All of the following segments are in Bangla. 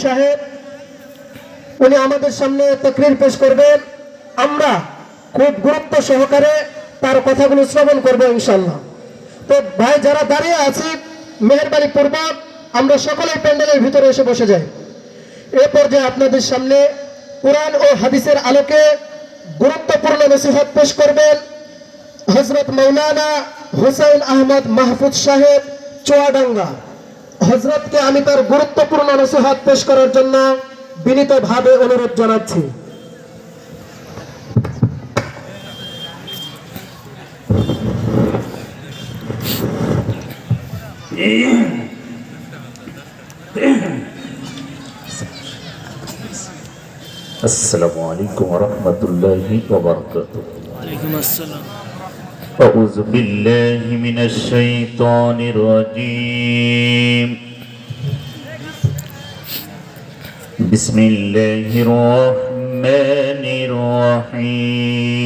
সাহেব উনি আমাদের সামনে তাকরীর পেশ করবেন। আমরা খুব গুরুত্ব সহকারে তার কথাগুলো শ্রবণ করব ইনশাআল্লাহ। তো ভাই যারা দাঁড়িয়ে আছি, মেহেরবানি পূর্বক আমরা সকলেই প্যান্ডেলের ভিতরে এসে বসে যাই। এ পর্যায়ে আপনাদের সামনে কুরআন ও হাদিসের আলোকে গুরুত্বপূর্ণ নসিহত পেশ করবেন হযরত মাওলানা হুসাইন আহমদ মাহফুজ সাহেব চুয়াডাঙ্গা। হযরতকে আমি তার গুরুত্বপূর্ণ নসিহত পেশ করার জন্য বিনীতভাবে অনুরোধ জানাচ্ছি। السلام عليكم ورحمة الله وبركاته. وعليكم السلام. أعوذ بالله من الشيطان الرجيم. بسم الله الرحمن الرحيم.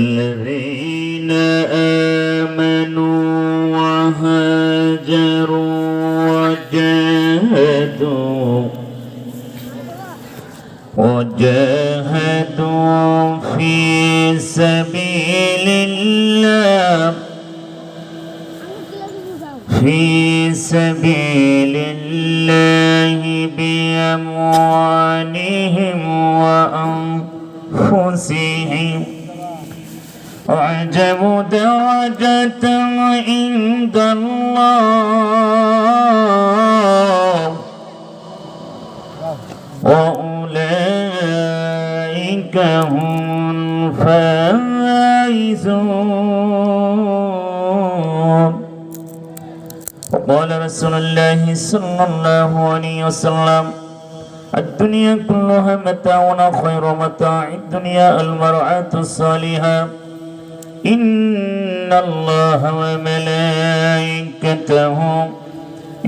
الذين آمنوا وهاجروا وجاهدوا في سبيل الله بأموالهم وأنفسهم أعجب درجة عند الله وأولئك هم الفائزون. وقال رسول الله صلى الله عليه وسلم الدنيا كلها متاع وخير متاع الدنيا المرأة الصالحة إن الله وملائكته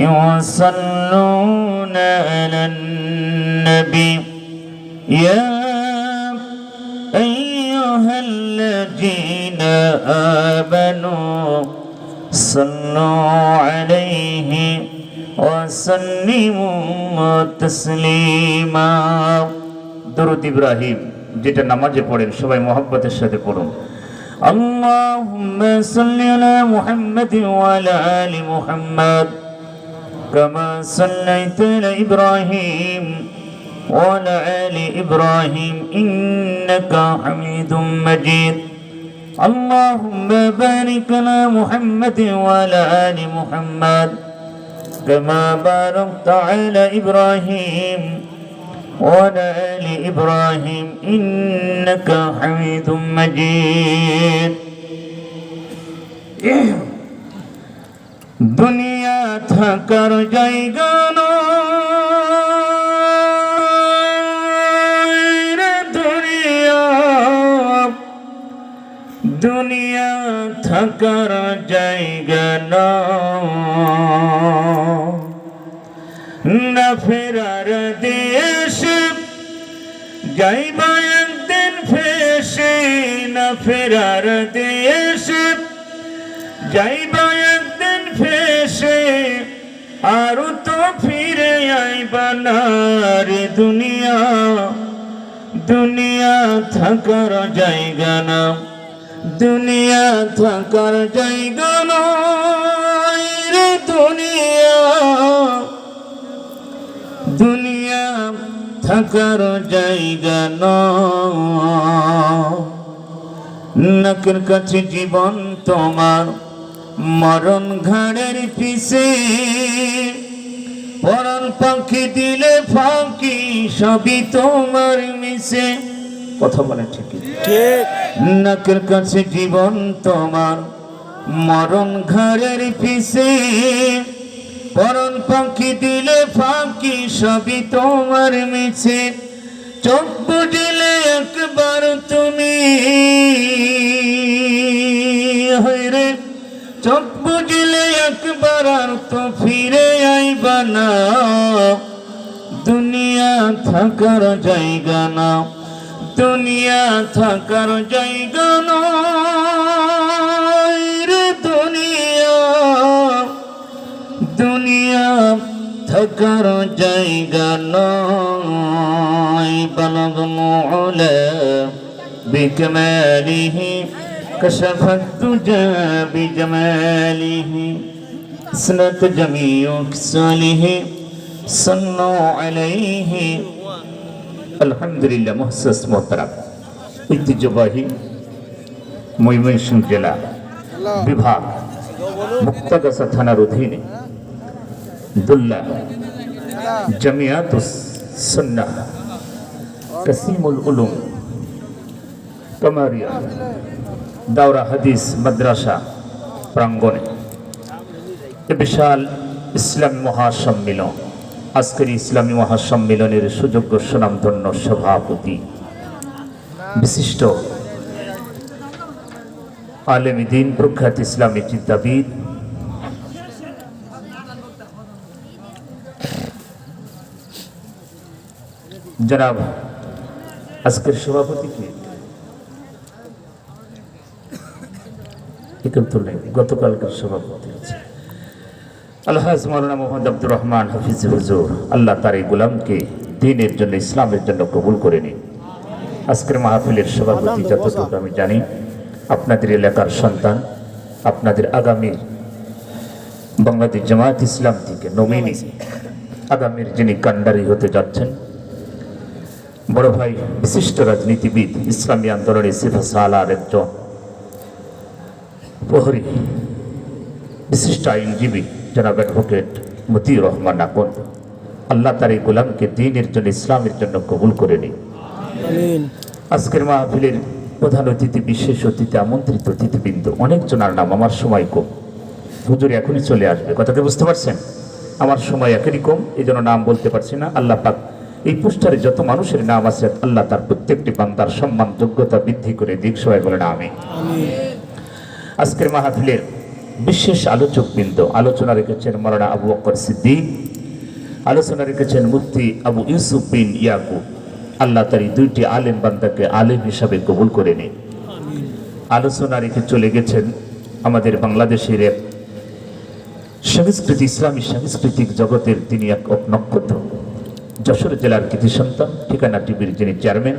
يصلون على النبي يا أيها الذين آمنوا صلوا عليه وسلموا تسليما. দরুদ ইব্রাহিম যেটা নামাজে পড়েন সবাই মহব্বতের সাথে পড়ুন। اللهم صل على محمد وعلى آل محمد كما صليت على إبراهيم وعلى آل إبراهيم إنك حميد مجيد. اللهم بارك على محمد وعلى آل محمد كما باركت على إبراهيم وعلى آل إبراهيم إنك حميد مجيد. দুনিয়া থাকার জায়গা নয় রে দুনিয়া, দুনিয়া থাকার জায়গা নয়, না ফেরার দেশ যাইবা একদিন ফেসে, না ফেরার দেশ যাইবা একদিন ফেসে, আর তো ফিরে আইবা না রে দুনিয়া, দুনিয়া থাকার জায়গা না, দুনিয়া থাকার জায়গা নয় রে দুনিয়া, দুনিয়া থাকার জায়গা নয়। নাকের কাছে জীবন তোমার, মরণ ঘাড়ের পিছে, পরাণ পাখি দিলে ফাঁকি সবই তোমার মিশে। কথা বলে ঠিক ঠিক। নাকের কাছে জীবন তোমার, মরণ ঘাড়ের পিছে, পরাণ পাখি দিলে ফাঁকি সবই তোমার মিছে। চোখ বুঝলে একবার তুমি হইরে, চোখ বুঝলে একবার আর তো ফিরে আইবা না, দুনিয়া থাকার জায়গা না, দুনিয়া থাকার জায়গা নয় থাকার জায়গা নয় বলগ মুলা বিকমালিহি কশফত তুজা বিজমালিহি سنت جميع كساله صلوا عليه আলহামদুলিল্লাহ। মুহসস মোহতারাম, ঐতিহ্যবাহী ময়মনসিংহ জেলা বিভাগ মুক্তাগাছা থানার অধীনে দুল্লা জামিয়াতুস সুন্নাহ কাসিমুল উলুম কামারিয়া দাওরা হাদিস মাদ্রাসা প্রাঙ্গণে এ বিশাল ইসলামী মহাসম্মেলন, আজকের ইসলামী মহাসম্মেলনের সুযোগ্য সুনামধন্য সভাপতি বিশিষ্ট আলেমী দ্বীন প্রখ্যাত ইসলামী চিন্তাবিদ জনাব, আজকের সভাপতি কি গতকালকার সভাপতি আছে আলহাজ মাওলানা মোহাম্মদ আব্দুর রহমান হাফিজ হুজুর, আল্লাহ তার এই গোলামকে দ্বীনের জন্য ইসলামের জন্য কবুল করে নিন। আজকের মাহফিলের সভাপতি যতটুকু আমি জানি আপনাদের এলাকার সন্তান, আপনাদের আগামীর বাংলাদেশ জামায়াত ইসলাম থেকে নমিনি আগামীর যিনি কান্ডারি হতে যাচ্ছেন বড় ভাই বিশিষ্ট রাজনীতিবিদ, ইসলামী আন্দোলনের সিফা সালার একজন প্রহরী, বিশিষ্ট আইনজীবী জনাব অ্যাডভোকেট মতিউর রহমান আকন্দ, আল্লাহ তার এই গোলামকে দ্বীনের জন্য ইসলামের জন্য কবুল করে নিন। আজকের মাহফিলের প্রধান অতিথি, বিশেষ অতিথি, আমন্ত্রিত অতিথিবৃন্দ অনেকজনের নাম, আমার সময় কম, হুজুর এখনই চলে আসবে, কথাকে বুঝতে পারছেন? আমার সময় একেরই কম, এই জন্য নাম বলতে পারছি না। আল্লাহ পাক এই পোস্টারে যত মানুষের নাম আছে আল্লাহ তার প্রত্যেকটি বান্দার সম্মান যোগ্যতা বৃদ্ধি করে দিক, সবাই বলেন আমিন। আজকের মাহফিলের বিশেষ আলোচকবৃন্দ, আলোচনা রেখেছেন মাওলানা আবু বকর সিদ্দিক, আলোচনা রেখেছেন মুফতি আবু ইউসুফ বিন ইয়াকুব, আল্লাহ তার এই দুইটি আলেম বান্দাকে আলেম হিসাবে কবুল করে নিন। আলোচনা রেখে চলে গেছেন আমাদের বাংলাদেশের এক সংস্কৃতি, ইসলামী সাংস্কৃতিক জগতের তিনি এক নক্ষত্র, যশোর জেলার কৃতি সন্তান, ঠিকানা টিভির যিনি চেয়ারম্যান,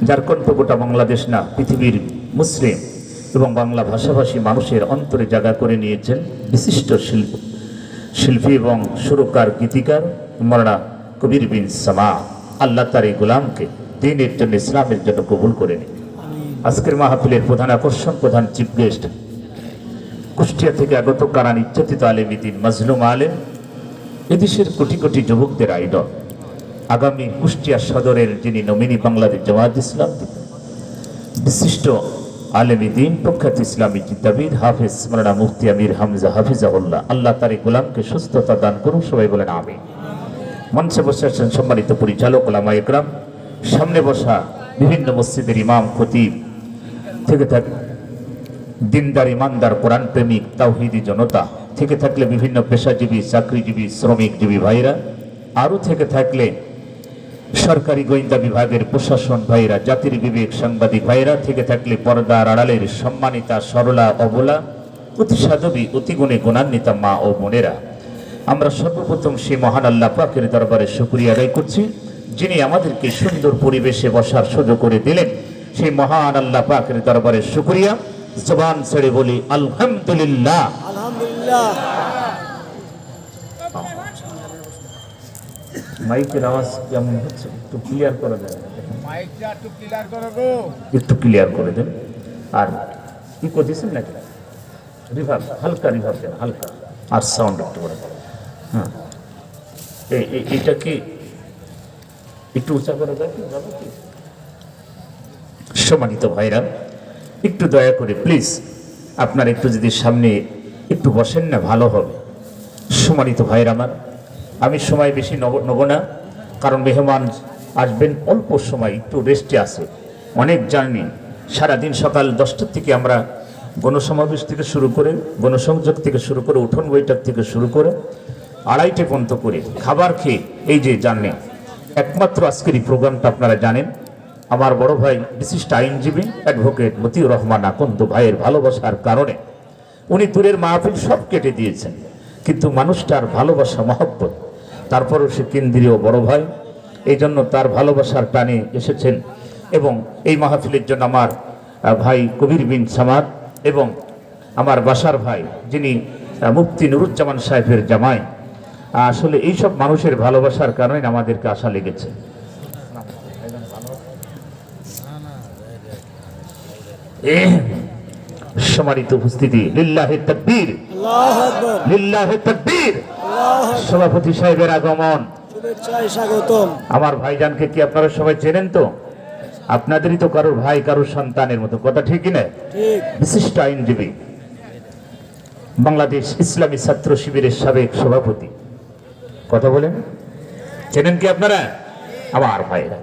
যার কণ্ঠ গোটা বাংলাদেশ না পৃথিবীর মুসলিম এবং বাংলা ভাষাভাষী মানুষের অন্তরে জায়গা করে নিয়েছেন বিশিষ্ট শিল্পী এবং সুরকার গীতিকার মাওলানা কবির বিন সামা, আল্লাহ তার এই গোলামকে দ্বীনের জন্য ইসলামের জন্য কবুল করে নিন। আজকের মাহফিলের প্রধান আকর্ষণ, প্রধান চিফ গেস্ট কুষ্টিয়া থেকে আগত কারা নির্যাতিত আলেমী দ্বীন মাজলুম আলেম, এদেশের কোটি কোটি যুবকদের আইডল, আগামী কুষ্টিয়া সদরের যিনি নমিনি বাংলাদেশ জামায়াত ইসলাম, বিশিষ্ট আলেমী দ্বীন প্রখ্যাত ইসলামী চিন্তাবিদ হাফেজ মাওলানা মুফতি আমির হামজা হাফিজাহুল্লাহ, আল্লাহ তার এই গোলামকে সুস্থতা দান করুন, সবাই বলেন আমিন। মঞ্চে বসে আছেন সম্মানিত পরিচালক ওলামা ইকরাম, সামনে বসা বিভিন্ন মসজিদের ইমাম খতিব থেকে থাক দিনদার ইমানদার কোরআন প্রেমিক তাওহীদি জনতা, থেকে থাকলে বিভিন্ন পেশাজীবী চাকরিজীবী শ্রমিকজীবী ভাইরা, আরও থেকে থাকলে সরকারি গোয়েন্দা বিভাগের প্রশাসন ভাইরা, জাতির বিবেক সাংবাদিক ভাইরা, থেকে থাকলে পর্দার আড়ালের সম্মানিতা সরলা অবলা অতি সাধবী অতি গুণে গুণান্বিতা মা ও বোনেরা, আমরা সর্বপ্রথম সেই মহান আল্লাহ পাকের দরবারে শুকরিয়া আদায় করছি যিনি আমাদেরকে সুন্দর পরিবেশে বসার সুযোগ করে দিলেন। সেই মহান আল্লাহ পাকের দরবারে শুকরিয়া, জবান ছেড়ে বলি আলহামদুলিল্লাহ। মাইকের আওয়াজ কেমন হচ্ছে একটু ক্লিয়ার করা যায়? একটু ক্লিয়ার করে দেন। আর ইকো দিয়েছেন নাকি? রিভার্ব, হালকা রিভার্ব দেন, হালকা, আর সাউন্ড একটু করে। হ্যাঁ, এটা কি একটু উঁচা করে দেয়? সম্মানিত ভাইরা, একটু দয়া করে প্লিজ আপনার একটু যদি সামনে একটু বসেন না, ভালো হবে। সম্মানিত ভাইরা আমার, আমি সময় বেশি নেব না, কারণ মেহমান আসবেন অল্প সময়, একটু রেস্টে আছে, অনেক জার্নি, সারাদিন সকাল 10টার থেকে আমরা গণসমাবেশ থেকে শুরু করে, গণসংযোগ থেকে শুরু করে, উঠোন বৈঠক থেকে শুরু করে 2:30 পর্যন্ত করে খাবার খেয়ে এই যে জার্নি, একমাত্র আজকের এই প্রোগ্রামটা আপনারা জানেন আমার বড় ভাই বিশিষ্ট আইনজীবী অ্যাডভোকেট মতিউর রহমান আকন্দ ভাইয়ের ভালোবাসার কারণে উনি দূরের মাহফিল সব কেটে দিয়েছেন, কিন্তু মানুষটার ভালোবাসা মহব্বত তারপরও সে কেন্দ্রীয় বড় ভাই, এই জন্য তার ভালোবাসার টানে এসেছেন। এবং এই মাহফিলের জন্য আমার ভাই কবির বিন সামাদ এবং আমার বাসার ভাই যিনি মুফতি নুরুজ্জামান সাহেবের জামাই, আসলে এইসব মানুষের ভালোবাসার কারণে আমাদেরকে আশা লেগেছে। সম্মানিত উপস্থিতি, লিল্লাহি তাকবীর, আল্লাহু আকবার, লিল্লাহি তাকবীর। আল্লাহু আকবার। সভাপতি সাহেবের আগমন, শুভেচ্ছায় স্বাগতম। আমার ভাইজানকে কি আপনারা সবাই চেনেন তো? আপনাদেরই তো কারোর ভাই কারোর সন্তানের মতো, কথা ঠিকই না? ঠিক। বিশিষ্ট আইনজীবী, বাংলাদেশ ইসলামী ছাত্র শিবিরের সাবেক সভাপতি, কথা বলেন, চেনেন কি আপনারা? আমার ভাইরা,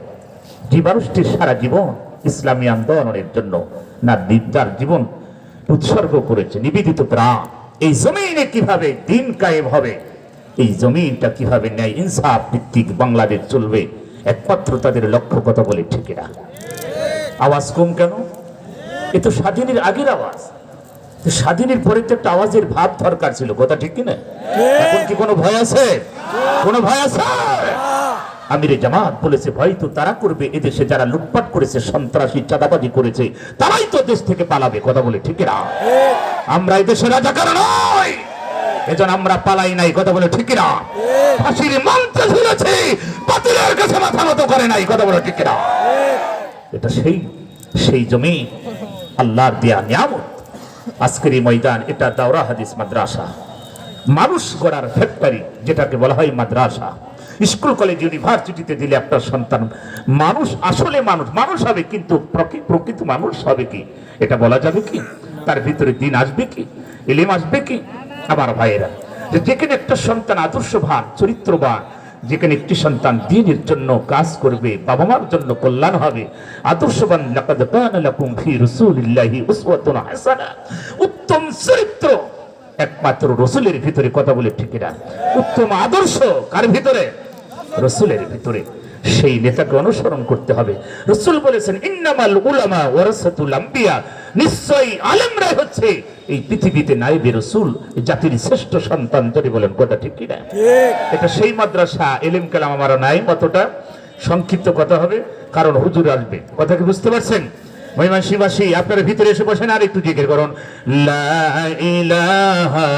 যে মানুষটি সারা জীবন ইসলামী আন্দোলনের জন্য তার জীবন উৎসর্গ করেছে, নিবেদিত প্রাণ, এই জমিনে কিভাবে দিন কায়েম হবে, এই জমিনটা কিভাবে ন্যায় ইনসাফ ভিত্তিক বাংলাদেশ চলবে, একমাত্র তাদের লক্ষ্য, কথা বলে ঠিক না? আওয়াজ কম কেন? এ তো স্বাধীনের আগের আওয়াজ, তো স্বাধীনের পরে তো একটা আওয়াজের ভাব দরকার ছিল, কথা ঠিক কিনা? এখন কি কোনো ভয় আছে? কোনো ভয় আছে? আমিরে জামাত বলেছে ভয় তো তারা করবে এদেশে যারা লুটপাট করেছে, সন্ত্রাসী চাঁদাবাজি করেছে, তারাই তো দেশ থেকে পালাবে, কথা বলে ঠিক না? আমরা এদেশে রাজাকার নই, এজন্য আমরা পালাই নাই, কথা বলে ঠিক না? ফাঁসির মঞ্চে ঝুলেছে, বাতিলের কাছে মাথা নত করে নাই, কথা বলে ঠিক না? এটা সেই জমি, আল্লাহর দেয়া নিয়ামত। আজকের এই ময়দান, এটা দাওরা হাদিস মাদ্রাসা, মানুষ গড়ার ফ্যাক্টরি, যেটাকে বলা হয় মাদ্রাসা। স্কুল কলেজ ইউনিভার্সিটিতে দিলে আপনার সন্তান মানুষ, আসলে মানুষ হবে, কিন্তু প্রকৃত মানুষ হবে কি এটা বলা যাবে কি? তার ভিতরে দিন আসবে কি, ইলম আসবে কি? আমার ভাইয়েরা, যেখানে একটা সন্তান আদর্শবান, চরিত্রবান, যেখানে একটি সন্তান দ্বীনের জন্য কাজ করবে, বাবা মার জন্য কল্যাণ হবে, আদর্শবান, লাকাদ কানা লাকুম ফি রাসূলিল্লাহি উসওয়াতুন হাসানা, উত্তম চরিত্র একমাত্র রাসূলের ভিতরে, কথা বলে ঠিক না? উত্তম আদর্শ কার ভিতরে? রাসূলের ভিতরে। সেই নেতাকে অনুসরণ করতে হবে। রাসূল বলেছেন, ইন্নামাল উলামা ওয়ারাসাতুল আম্বিয়া, নিশ্চয়ই আলেমরাই হচ্ছে এই পৃথিবীতে নায়েবে রাসূল, জাতির শ্রেষ্ঠ সন্তান, যদি বলেন, কথা ঠিক কি না? ঠিক। এটা সেই মাদ্রাসা, এলেম কালাম আমার নাই, অতটা সংক্ষিপ্ত কথা হবে, কারণ হুজুর আসবে, কথা কি বুঝতে পারছেন? মহিমানসীবাসী, আপনারা ভিতরে এসে বসেন, আর একটু জিকির করুন, লা ইলাহা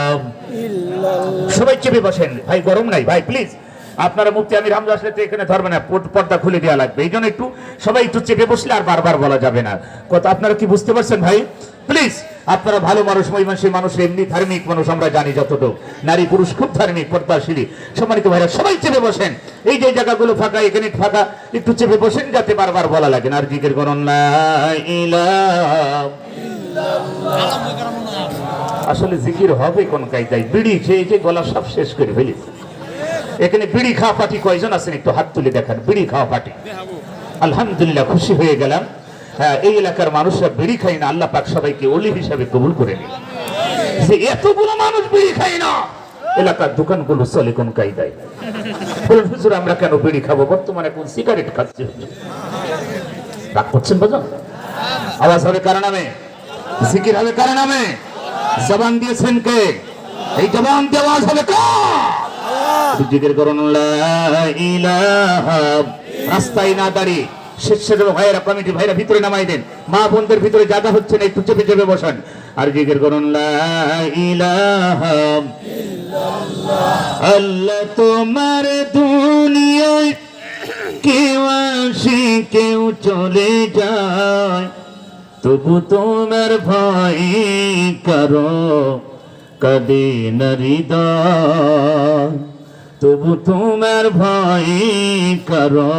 ইল্লাল্লাহ। সবাই চেপে বসেন ভাই, গরম নাই ভাই, প্লিজ। আপনারা মুফতি আমির হামজা আসলে তো এখানে ধরবে না, পর্দা খুলে দেওয়া লাগবে, এই জন্য একটু সবাই একটু চেপে বসলে আর বারবার বলা যাবে না, কথা আপনারা কি বুঝতে পারছেন ভাই? প্লিজ, আপনারা ভালো মানুষ, মহিমানসী মানুষ, এমনি ধার্মিক মানুষ আমরা জানি যতটুকু, নারী পুরুষ খুব ধার্মিক, পর্দাশীলী, সম্মানিত ভাইরা, সবাই চেপে বসেন। এই যে জায়গাগুলো ফাঁকা, এখানে ফাঁকা, একটু চেপে বসেন যাতে বারবার বলা লাগে না। আর জিকির করুন, লা ইলাহা ইল্লাল্লাহ। আসলে জিকির হবে কোন কায়দায়? বিড়ি খেয়ে যে গলা সব শেষ করে ফেলেছে। এখানে বিড়ি খাওয়া পার্টি কয়জন আছেন? একটু হাত তুলে দেখান, বিড়ি খাওয়া পার্টি। আলহামদুলিল্লাহ, খুশি হয়ে গেলাম। হ্যাঁ, এই এলাকার মানুষরা বিড়ি খায় না, আল্লাহ পাক সবাইকে ওলি হিসাবে কবুল করে নিন। যে এতগুলো মানুষ বিড়ি খায় না, এলাকার দোকানগুলো চলে কোন কায়দায়? বলুন হুজুর, আমরা কেন বিড়ি খাবো? বর্তমানে কোন সিগারেট খাচ্ছে? রাগ করছেন বাজান? আওয়াজ হবে কার নামে? জিকির হবে কার নামে? জবান দিয়েছেন কে? এই জবান দিয়ে আওয়াজ হবে কার? জিকির করুন, লা ইলাহা। রাস্তায় না দাঁড়িয়ে স্বেচ্ছাসেবক ভাইয়েরা, কমিটি ভাইরা ভিতরে নামাই দেন, মা বোনদের ভিতরে জায়গা হচ্ছে না, একটু চেপে চেপে বসান। আর জিকির করুন, লা ইলাহা ইল্লাল্লাহ। আল্লাহ তোমার দুনিয়ায় কেউ আসে কেউ চলে যায়, তবু তোমার ভয় কারো কাঁদে না হৃদয়, তবু তোমার ভয় কারো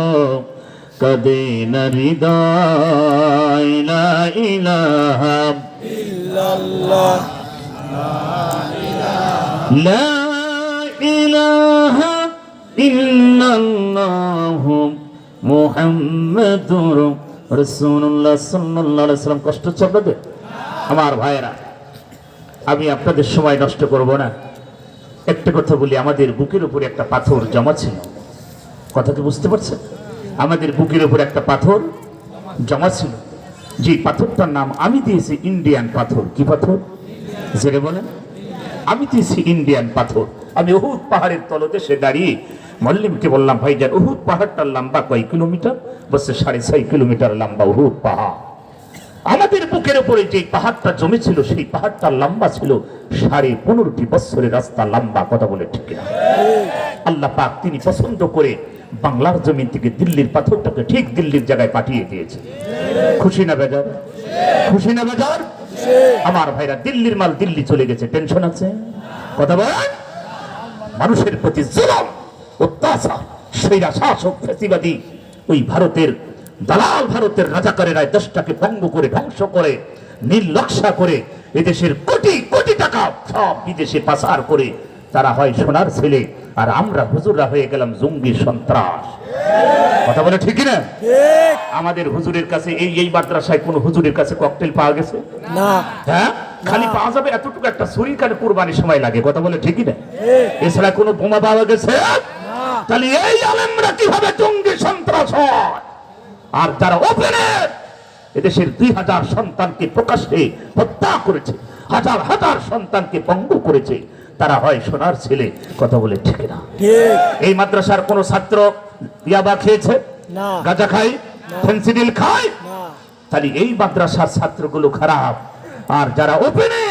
কাঁদে না হৃদয়। লা ইলাহা ইল্লাল্লাহ। লা ইলাহা ইল্লাল্লাহ মুহাম্মাদুর রাসূলুল্লাহ সাল্লাল্লাহু আলাইহি ওয়াসাল্লাম। কষ্ট হচ্ছে আপনাদের? আমার ভাইয়েরা, আমি আপনাদের সময় নষ্ট করব না। একটা কথা বলি, আমাদের বুকের উপরে একটা পাথর জমা ছিল, কথা কি বুঝতে পারছেন? আমাদের বুকের উপর একটা পাথর জমা ছিল, যে পাথরটার নাম আমি দিয়েছি ইন্ডিয়ান পাথর। কি পাথর? জেনে বলেন। আমি দিয়েছি ইন্ডিয়ান পাথর। আমি উহুদ পাহাড়ের তলদেশে দাঁড়িয়ে মল্লিমকে বললাম, ভাইজান উহুদ পাহাড়টার লম্বা কয় কিলোমিটার? বলছে 6.5 কিলোমিটার লম্বা উহুদ পাহাড়। আমাদের বুকের উপরে যে পাহাড়টা জমেছিল সেই পাহাড়টার লম্বা ছিল 15.5 বছরের রাস্তা লম্বা। কথা বলে ঠিক না? আল্লাহ পাক তিনি পছন্দ করে বাংলার জমিন থেকে দিল্লির পাথরটাকে ঠিক দিল্লির জায়গায় পাঠিয়ে দিয়েছে। খুশি না বেজার? খুশি না বেজার? আমার ভাইরা, দিল্লির মাল দিল্লি চলে গেছে, টেনশন আছে? কথা বলেন। মানুষের প্রতি জুলুম, অত্যাচার, স্বৈরা শাসক ফ্যাসিবাদী ওই ভারতের দালাল, ভারতের রাজাকারেরা দেশটাকে ভঙ্গ করে ধ্বংস করে নির্লক্ষা করে এদেশের কোটি কোটি টাকা সব বিদেশে পাচার করে তারা হয় সোনার ছেলে, আর আমরা হুজুররা হয়ে গেলাম জঙ্গি সন্ত্রাস। কথা বলে ঠিক না? ঠিক আমাদের হুজুরের কাছে এই মাদ্রাসায় কোন হুজুরের কাছে ককটেল পাওয়া গেছে? না হ্যাঁ, খালি পাওয়া যাবে এতটুকু একটা ছুরি, কানে কুরবানির সময় লাগে। কথা বলে ঠিক না? ঠিক এছাড়া কোনো বোমা পাওয়া গেছে? না তাহলে এই আলেমরা কিভাবে জঙ্গি সন্ত্রাস হয়? আর যারা ওপেনে এদেশের 2000 সন্তানকে প্রকাশ্যে হত্যা করেছে, হাজার হাজার সন্তানকে পঙ্গু করেছে, তারা হয় সোনার ছেলে। কথা বলে ঠিক না? ঠিক এই মাদ্রাসার কোন ছাত্র ইয়াবা খেয়েছে? না গাঁজা খায়? ফেন্সিডিল খায়? না তাহলে এই মাদ্রাসার ছাত্রগুলো খারাপ। আর যারা ওপেনে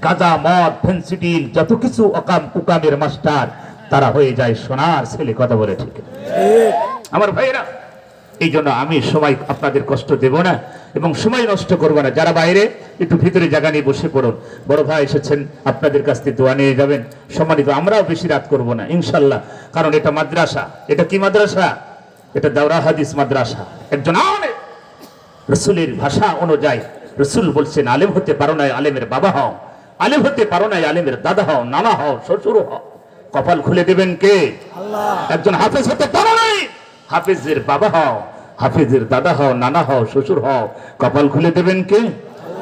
গাঁজা, মদ, ফেন্সিডিল যত কিছু অকাম কুকামের মাস্টার, তারা হয়ে যায় সোনার ছেলে। কথা বলে ঠিক না? ঠিক আমার ভাইয়েরা, এই জন্য আমি সময় আপনাদের কষ্ট দেব না এবং সময় নষ্ট করব না। যারা বাইরে একটু ভিতরে জায়গা নিয়ে বসে পড়ুন। বড় ভাই এসেছেন, আপনাদের কাছ থেকে দোয়া নিয়ে যাবেন। সম্মানিত, আমরাও বেশি রাত করব না ইনশাল্লাহ, কারণ এটা মাদ্রাসা। এটা কি মাদ্রাসা? এটা দাওরা হাদিস মাদ্রাসা। একজন আলেম, রসুলের ভাষা অনুযায়ী রসুল বলছেন, আলেম হতে পারো না আলেমের বাবা হও, আলেম হতে পারো না আলেমের দাদা হও, নানা হও, শ্বশুর হও। কপাল খুলে দেবেন কে? আল্লাহ একজন হাফেজ হতে পারো নাই, হাফেজের বাবা হও, হাফেজের দাদা হও, নানা হও, শ্বশুর হও, কপাল খুলে দেবেন কে?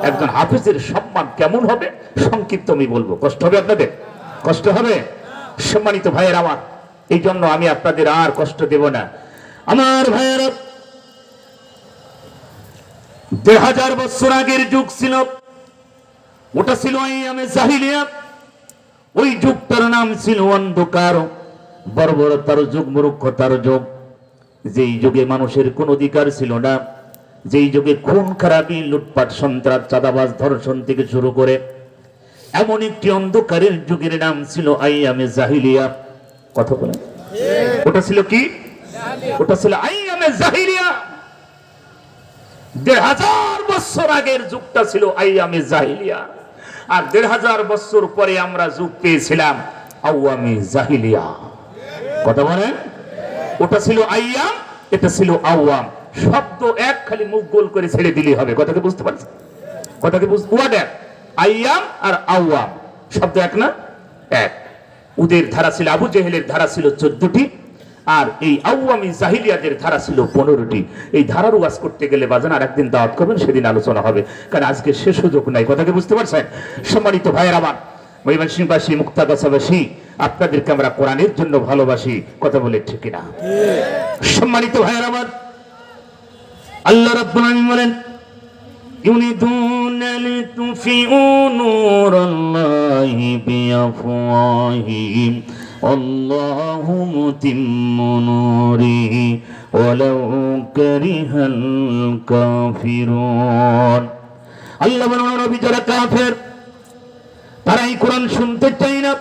একজন হাফেজের সম্মান কেমন হবে সংক্ষিপ্ত আমি বলবো। কষ্ট হবে আপনাদের? কষ্ট হবে? সম্মানিত ভাইয়ের আমার, এই জন্য আমি আপনাদের আর কষ্ট দেব না। আমার ভাইয়েরা, 2000 বছর আগের যুগ ছিল, ওটা ছিল আইয়ামে জাহিলিয়া। ওই যুগটার নাম ছিল অন্ধকার, বর্বরতার যুগ, মূর্খতার যুগ। যেই যুগে মানুষের কোন অধিকার ছিল না, যেই যুগে খুন খারাপি, লুটপাট, সন্ত্রাস, চাঁদাবাজ, ধর্ষণ থেকে শুরু করে এমন একটি অন্ধকারের যুগের নাম ছিল আইয়ামে জাহিলিয়া। কথা বলেন, ওটা ছিল কি? ওটা ছিল আইয়ামে জাহিলিয়া। 1000 বছর আগের যুগটা ছিল আইয়ামে জাহিলিয়া, আর 1000 বছর পরে আমরা যুগ পেয়েছিলাম আওয়ামে জাহিলিয়া। কথা বলেন, ওটা ছিল আইয়াম, এটা ছিল আওয়াম। শব্দ এক, খালি মুখ গোল করে ছেড়ে দিলেই হবে। কথাকে বুঝতে পারছেন? কথাকে বুঝতে, ওয়ার্ড এক, আইয়াম আর আওয়াম শব্দ এক না? এক। ওদের ধারা ছিল, আবু জেহেলের ধারা ছিল 14টি, আর এই আওয়ামী জাহিলিয়াদের ধারা ছিল 15টি। এই ধারার ওয়াজ করতে গেলে বাজান আর একদিন দাওয়াত করবেন, সেদিন আলোচনা হবে, কারণ আজকে সে সুযোগ নাই। কথাকে বুঝতে পারছেন? সম্মানিত ভাইয়ের আমার, ময়মনসিংহবাসী, মুক্তাগাছাবাসী, আপনাদেরকে আমরা কোরআনের জন্য ভালোবাসি। কথা বলে ঠিক না? সম্মানিত ভাইয়ের আমার, আল্লাহ রাব্বুল আলামিন বলেন, ইউরিদুনা লিতুফিউ নূরাল্লাহি বিআফওয়াহিহিম আল্লাহু মুতিম্মু নূরিহি ওয়ালাউ কারিহাল কাফিরুন। আল্লাহ বলেন, নবী যারা কাফের, তারা এই কোরআন শুনতে চায় না।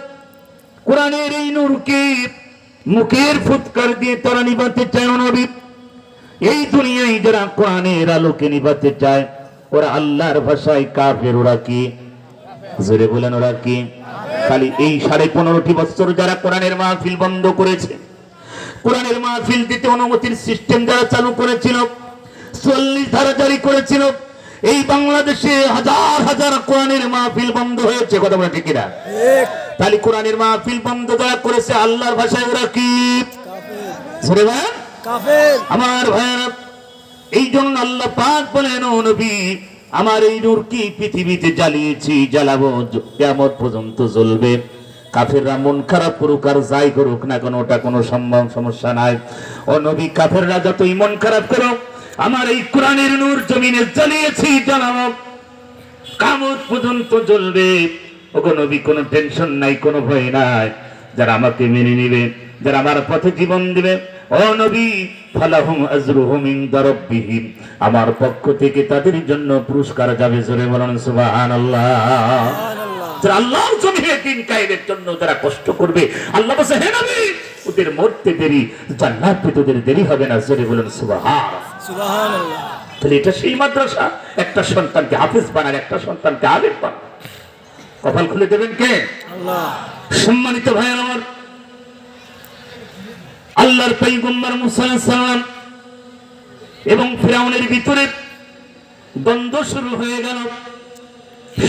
কোরআনের এই নূরকে মুখের ফুৎকার দিয়ে তারা নিভাতে চায় না। নবী, এই দুনিয়ায় যারা কোরআনের আলোকে নিভাতে চায়, ওরা আল্লাহর ভাষায় কাফের। ওরা কি? জোরে বলেন, ওরা কি? খালি এই 15.5 বছর যারা কোরআনের মাহফিল বন্ধ করেছে, কোরআনের মাহফিল দিতে অনুমতির সিস্টেম যারা চালু করেছিল, 40 ধারা জারি করেছিল, এই বাংলাদেশে হাজার হাজার কোরআনের মাহফিল বন্ধ হয়েছে। কথা বলে ঠিক না? ঠিক তাহলে কোরআনের মাহফিল বন্ধ যারা করেছে আল্লাহর ভাষায় ওরা কি? জোরে বলেন। কাফের আমার ভাইয়েরা, এই জন্য আল্লাহ পাক বলেন, ও নবী, আমার এই নূর কি পৃথিবীতে জ্বালিয়েছি, জ্বালাবো, কিয়ামত পর্যন্ত জ্বলবে। কাফেররা মন খারাপ করুক আর যাই করুক না কেন, ওটা কোনো সমস্যা নাই। ও নবী, কাফেররা যতই মন খারাপ করুক, আমার এই কোরআনের নূর জমিনে জ্বালিয়েছি, জ্বালাবো, কিয়ামত পর্যন্ত জ্বলবে। ওগো নবী, কোনো টেনশন নাই, কোনো ভয় নাই। যারা আমাকে মেনে নেবে, যারা আমার পথে জীবন দিবে, ও নবী ফালাহুম আজরুহুম ইনদা রাব্বিহিম, আমার পক্ষ থেকে তাদের জন্য পুরস্কার যাবে। জোরে বলুন সুবহানাল্লাহ। যারা আল্লাহর জমিনে দিন কায়েমের জন্য যারা কষ্ট করবে, আল্লাহ বলেছে হে নবী ওদের মরতে দেরি, জান্নাত পেতে ওদের দেরি হবে না। জোরে বলুন সুবহানাল্লাহ। সুবহানাল্লাহ। তাহলে এটা সেই মাদ্রাসা, একটা সন্তানকে হাফেজ বানান, একটা সন্তানকে আলেম বানান। কপাল খুলে দেবেন কে? আল্লাহ। সম্মানিত ভাইয়ের আমার, আল্লাহর পয়গম্বর মুসা আলাইহিস সালাম এবং ফিরাউনের ভিতরে দ্বন্দ্ব শুরু হয়ে গেল।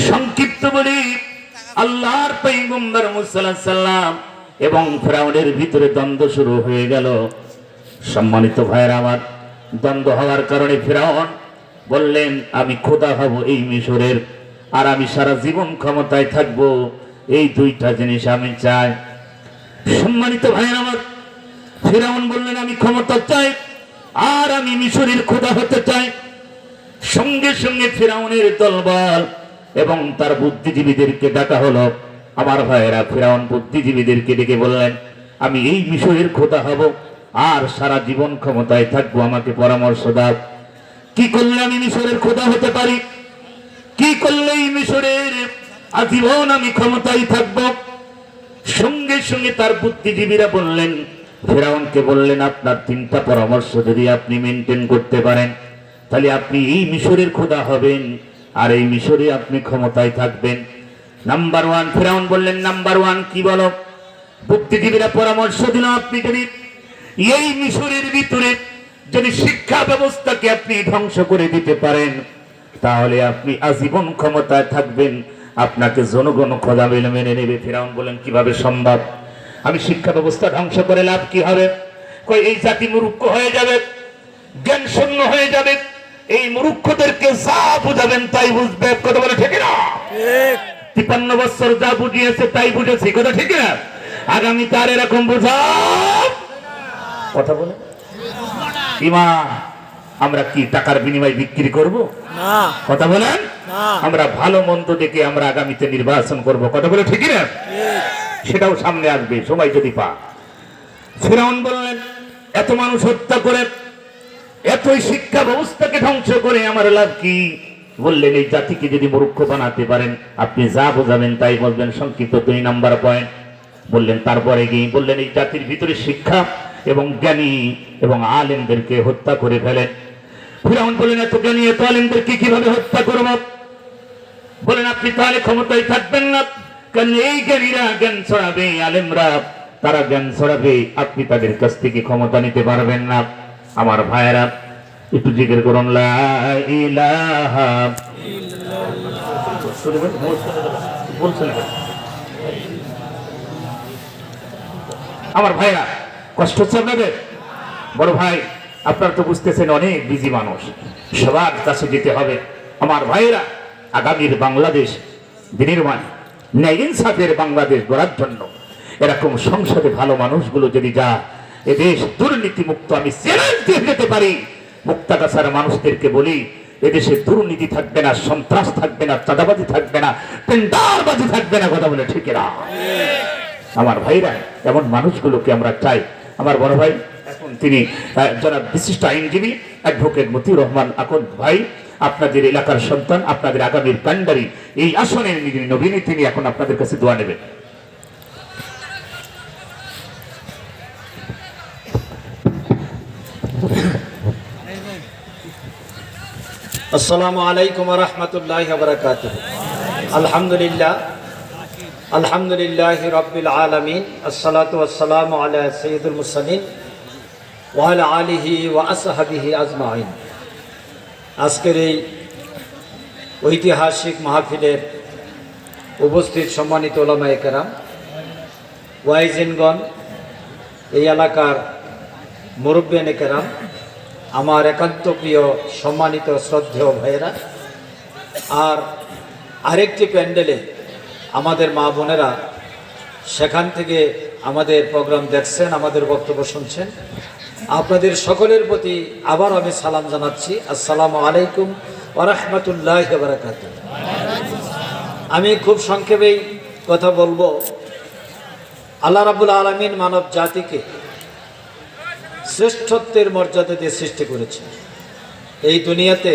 সংক্ষিপ্ত বলি, আল্লাহর পয়গম্বর মুসা আলাইহিস সালাম এবং ফিরাউনের ভিতরে দ্বন্দ্ব শুরু হয়ে গেল। সম্মানিত ভাইয়ের আমার, দ্বন্দ্ব হওয়ার কারণে ফিরাউন বললেন আমি খোদা হব এই মিশরের, আর আমি সারা জীবন ক্ষমতায় থাকব। এই দুইটা জিনিস আমি চাই। সম্মানিত ভাইয়ের আমার, ফিরাউন বললেন আমি ক্ষমতা চাই আর আমি মিশরের খোদা হতে চাই। সঙ্গে সঙ্গে ফিরাউনের দলবল এবং তার বুদ্ধিজীবীদেরকে ডাকা হলো। আমার ভাইয়েরা, ফিরাউন বুদ্ধিজীবীদেরকে ডেকে বললেন আমি এই মিশরের খোদা হব আর সারা জীবন ক্ষমতায় থাকবো, আমাকে পরামর্শ দাও। কি করলে আমি মিশরের খোদা হতে পারি? কি করলে এই মিশরের আজীবন আমি ক্ষমতায় থাকবো? সঙ্গে সঙ্গে তার বুদ্ধিজীবীরা বললেন, ফিরাউনকে বললেন আপনার তিনটা পরামর্শ যদি আপনি মেনটেন করতে পারেন তাহলে আপনি এই মিশরের খোদা হবেন আর এই মিশরে আপনি ক্ষমতায় থাকবেন। নাম্বার ওয়ান, ফিরাউন বললেন নাম্বার ওয়ান কি বলো? বুদ্ধিজীবীরা পরামর্শ দিল আপনি যদি এই মিশরের ভিতরে যদি শিক্ষা ব্যবস্থাকে আপনি ধ্বংস করে দিতে পারেন তাহলে আপনি আজীবন ক্ষমতায় থাকবেন, আপনাকে জনগণ খোদা বলে মেনে নেবে। ফিরাউন বলেন কিভাবে সম্ভব? আমি শিক্ষা ব্যবস্থা ধ্বংস করে লাভ কি হবে? কই এই জাতি মূর্খ হয়ে যাবে, জ্ঞান শূন্য হয়ে যাবে। এই মূর্খদেরকে যা বুঝাবেন তাই বুঝবে। কথা বলে ঠিক না? ঠিক। 53 বছর যা বুঝিয়েছে তাই বুঝেছি। কথা ঠিক না? আগামী তার এরকম বোঝা কথা বলে ইমান। আমরা কি টাকার বিনিময়ে বিক্রি করব? না। কথা বলেন। না। আমরা ভালো মন্দ দেখে আমরা আগামীতে নির্বাচন করব। কথা বলে ঠিক না? ঠিক। সেটাও সামনে আসবে সময় যদি পা। ফিরাউন বললেন এত মানুষ হত্যা করে, এতই শিক্ষা ব্যবস্থাকে ধ্বংস করে আমার লাভ কি? বললেন এই জাতিকে যদি মূর্খ বানাতে পারেন আপনি যা বোঝাবেন তাই বলবেন। সংক্ষিপ্ত 2 নাম্বার পয়েন্ট বললেন। তারপরে গিয়ে বললেন এই জাতির ভিতরে শিক্ষা এবং জ্ঞানী এবং আলেমদেরকে হত্যা করে ফেলেন। ফিরাউন বললেন এত জ্ঞানী এত আলেমদেরকে কিভাবে হত্যা করব? বলেন আপনি তাহলে ক্ষমতায় থাকবেন না, কারণ এই জ্ঞানীরা জ্ঞান ছড়াবে, আলেমরা তারা জ্ঞান ছড়াবে, আপনি তাদের কাছ থেকে ক্ষমতা নিতে পারবেন না। আমার ভাইয়েরা একটু জিজ্ঞেস করুন লা ইলাহা বলছেন। আমার ভাইরা কষ্ট হচ্ছে আপনাদের? বড় ভাই আপনারা তো বুঝতেছেন অনেক বিজি মানুষ, সবার কাছে যেতে হবে। আমার ভাইরা আগামীর বাংলাদেশ বিনির্মাণ ন্যায় ইনসাফের বাংলাদেশ গড়ার জন্য এরকম সংসদে ভালো মানুষগুলো যদি যা এদেশ দুর্নীতি মুক্ত, আমি চ্যালেঞ্জ দিয়ে যেতে পারি মুক্তাগাছার মানুষদেরকে বলি এদেশে দুর্নীতি থাকবে না, সন্ত্রাস থাকবে না, চাঁদাবাজি থাকবে না, টেন্ডারবাজি থাকবে না। কথা বলে ঠিক না? আমার ভাইরা এমন মানুষগুলোকে আমরা চাই। আমার বড় ভাই এখন তিনি যারা বিশিষ্ট আইনজীবী অ্যাডভোকেট মতিউর রহমান আকন্দ ভাই, আপনাদের এলাকার সন্তান, আপনাদের আগামীর কান্ডারি, এই আসনের নবীনী, তিনি এখন আপনাদের কাছে দোয়া নেবেন। আসসালামু আলাইকুম ওয়া রাহমাতুল্লাহি ওয়া বারাকাতুহু। আলহামদুলিল্লাহ, আলহামদুলিল্লাহি রাব্বিল আলামিন, আসসালাতু ওয়াসসালামু আলা সাইয়্যিদুল মুরসালিন ওয়া আলা আলিহি ওয়া আসহাবিহি আজমাইন। আজকের এই ঐতিহাসিক মাহফিলের উপস্থিত সম্মানিত উলামায়ে কেরাম, ওয়াইজিনগণ, এই এলাকার মুরব্বিয়ানে কেরাম, আমার একান্ত প্রিয় সম্মানিত শ্রদ্ধেয় ভাইয়েরা, আর আরেকটি প্যান্ডেলে আমাদের মা বোনেরা সেখান থেকে আমাদের প্রোগ্রাম দেখছেন, আমাদের বক্তব্য শুনছেন, আপনাদের সকলের প্রতি আবার আমি সালাম জানাচ্ছি। আসসালামু আলাইকুম ওয়া রাহমাতুল্লাহি ওয়া বারাকাতুহু। আমি খুব সংক্ষেপেই কথা বলবো। আল্লাহ রাব্বুল আলামিন মানব জাতিকে শ্রেষ্ঠত্বের মর্যাদা দিয়ে সৃষ্টি করেছে। এই দুনিয়াতে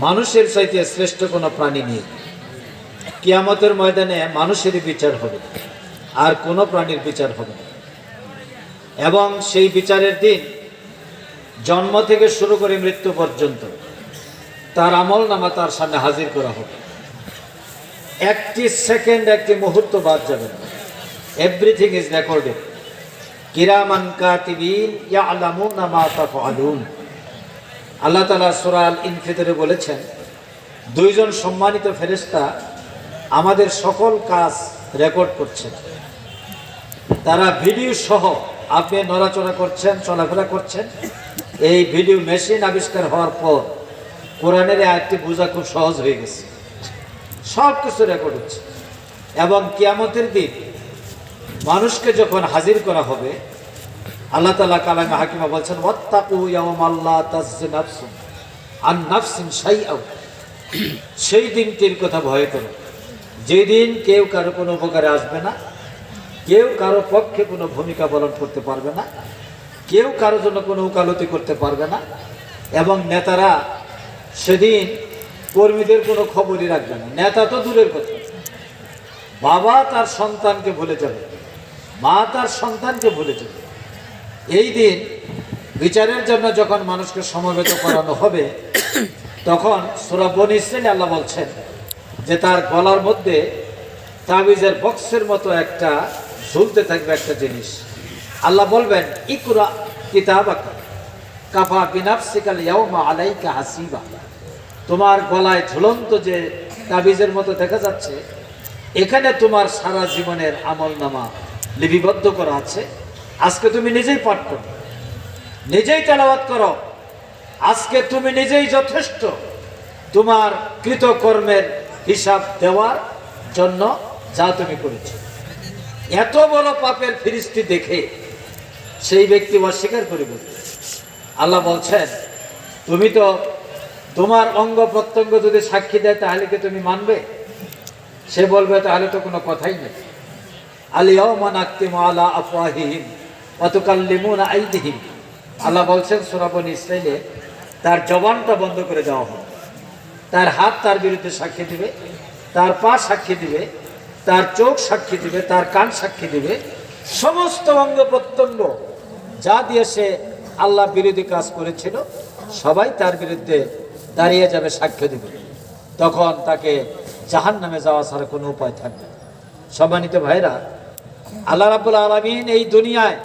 মানুষের চাইতে শ্রেষ্ঠ কোনো প্রাণী নেই। কিয়ামতের ময়দানে মানুষেরই বিচার হবে, আর কোনো প্রাণীর বিচার হবে না। এবং সেই বিচারের দিন জন্ম থেকে শুরু করে মৃত্যু পর্যন্ত তার আমল নামা তার সামনে হাজির করা হবে। একটি সেকেন্ড, একটি মুহূর্ত বাদ যাবে না। Everything is recorded. কিরামান কাতিবিন ইয়ালামুনা মা তাফআলুন। আল্লাহ তাআলা সূরা আল ইনফিতরে বলেছেন, দুইজন সম্মানিত ফেরেশতা আমাদের সকল কাজ রেকর্ড করছেন। তারা ভিডিও সহ, আপনি নড়াচড়া করছেন, চলাফেরা করছেন, এই ভিডিও মেশিন আবিষ্কার হওয়ার পর কোরআনের আয়াতটি বোঝা খুব সহজ হয়ে গেছে। সব কিছু রেকর্ড হচ্ছে। এবং কিয়ামতের দিন মানুষকে যখন হাজির করা হবে, আল্লাহ তাআলা কালামে হাকিমা বলছেন, ওয়াত্তাকু ইয়াওমান লা তাজজি নাফসুন আন নাফসিন শাইআ। সেই দিনটির কথা ভয় করো, যেদিন কেউ কারো কোনো উপকারে আসবে না, কেউ কারো পক্ষে কোনো ভূমিকা পালন করতে পারবে না, কেউ কারোর জন্য কোনো উকালতি করতে পারবে না। এবং নেতারা সেদিন কর্মীদের কোনো খবরই রাখবে না। নেতা তো দূরের কথা, বাবা তার সন্তানকে ভুলে যাবে, মা তার সন্তানকে ভুলে যাবে। এই দিন বিচারের জন্য যখন মানুষকে সমবেত করানো হবে, তখন সূরা বনী ইসরাঈলে আল্লাহ বলছেন যে তার গলার মধ্যে তাবিজের বক্সের মতো একটা ঝুলতে থাকবে একটা জিনিস। আল্লাহ বলবেন, ইকরা কিতাবাকা কাফা বিনাফসিকাল ইয়াওমা আলাইকা হাসিবা। তোমার গলায় ঝুলন্ত যে তাবিজের মতো দেখা যাচ্ছে, এখানে তোমার সারা জীবনের আমলনামা লিপিবদ্ধ করা আছে। আজকে তুমি নিজেই পাঠ করো, নিজেই তেলাওয়াত করো। আজকে তুমি নিজেই যথেষ্ট তোমার কৃতকর্মের হিসাব দেওয়ার জন্য, যা তুমি করেছ। এত বড় পাপের ফিরিস্তি দেখে সেই ব্যক্তি অস্বীকার করে বলবে। আল্লাহ বলছেন, তুমি তো তোমার অঙ্গ প্রত্যঙ্গ যদি সাক্ষী দেয় তাহলে কি তুমি মানবে? সে বলবে, তাহলে তো কোনো কথাই নেই। আল-ইয়াওমা নাখতিমু আলা আফওয়াহিহিম ওয়া তুকাল্লিমুনা আইদিহিম। আল্লাহ বলছেন সূরা বনী ইসরাঈলে, তার জবানটা বন্ধ করে দেওয়া হবে। তার হাত তার বিরুদ্ধে সাক্ষী দিবে, তার পা সাক্ষী দিবে, তার চোখ সাক্ষী দিবে, তার কান সাক্ষী দিবে। সমস্ত অঙ্গ প্রত্যঙ্গ যা দিয়ে সে আল্লাহ বিরোধী কাজ করেছিল, সবাই তার বিরুদ্ধে দাঁড়িয়ে যাবে, সাক্ষ্য দিবে। তখন তাকে জাহান্নামে যাওয়া ছাড়া কোনো উপায় থাকবে না। সম্মানিত ভাইরা, আল্লাহ রাব্বুল আলামিন এই দুনিয়ায়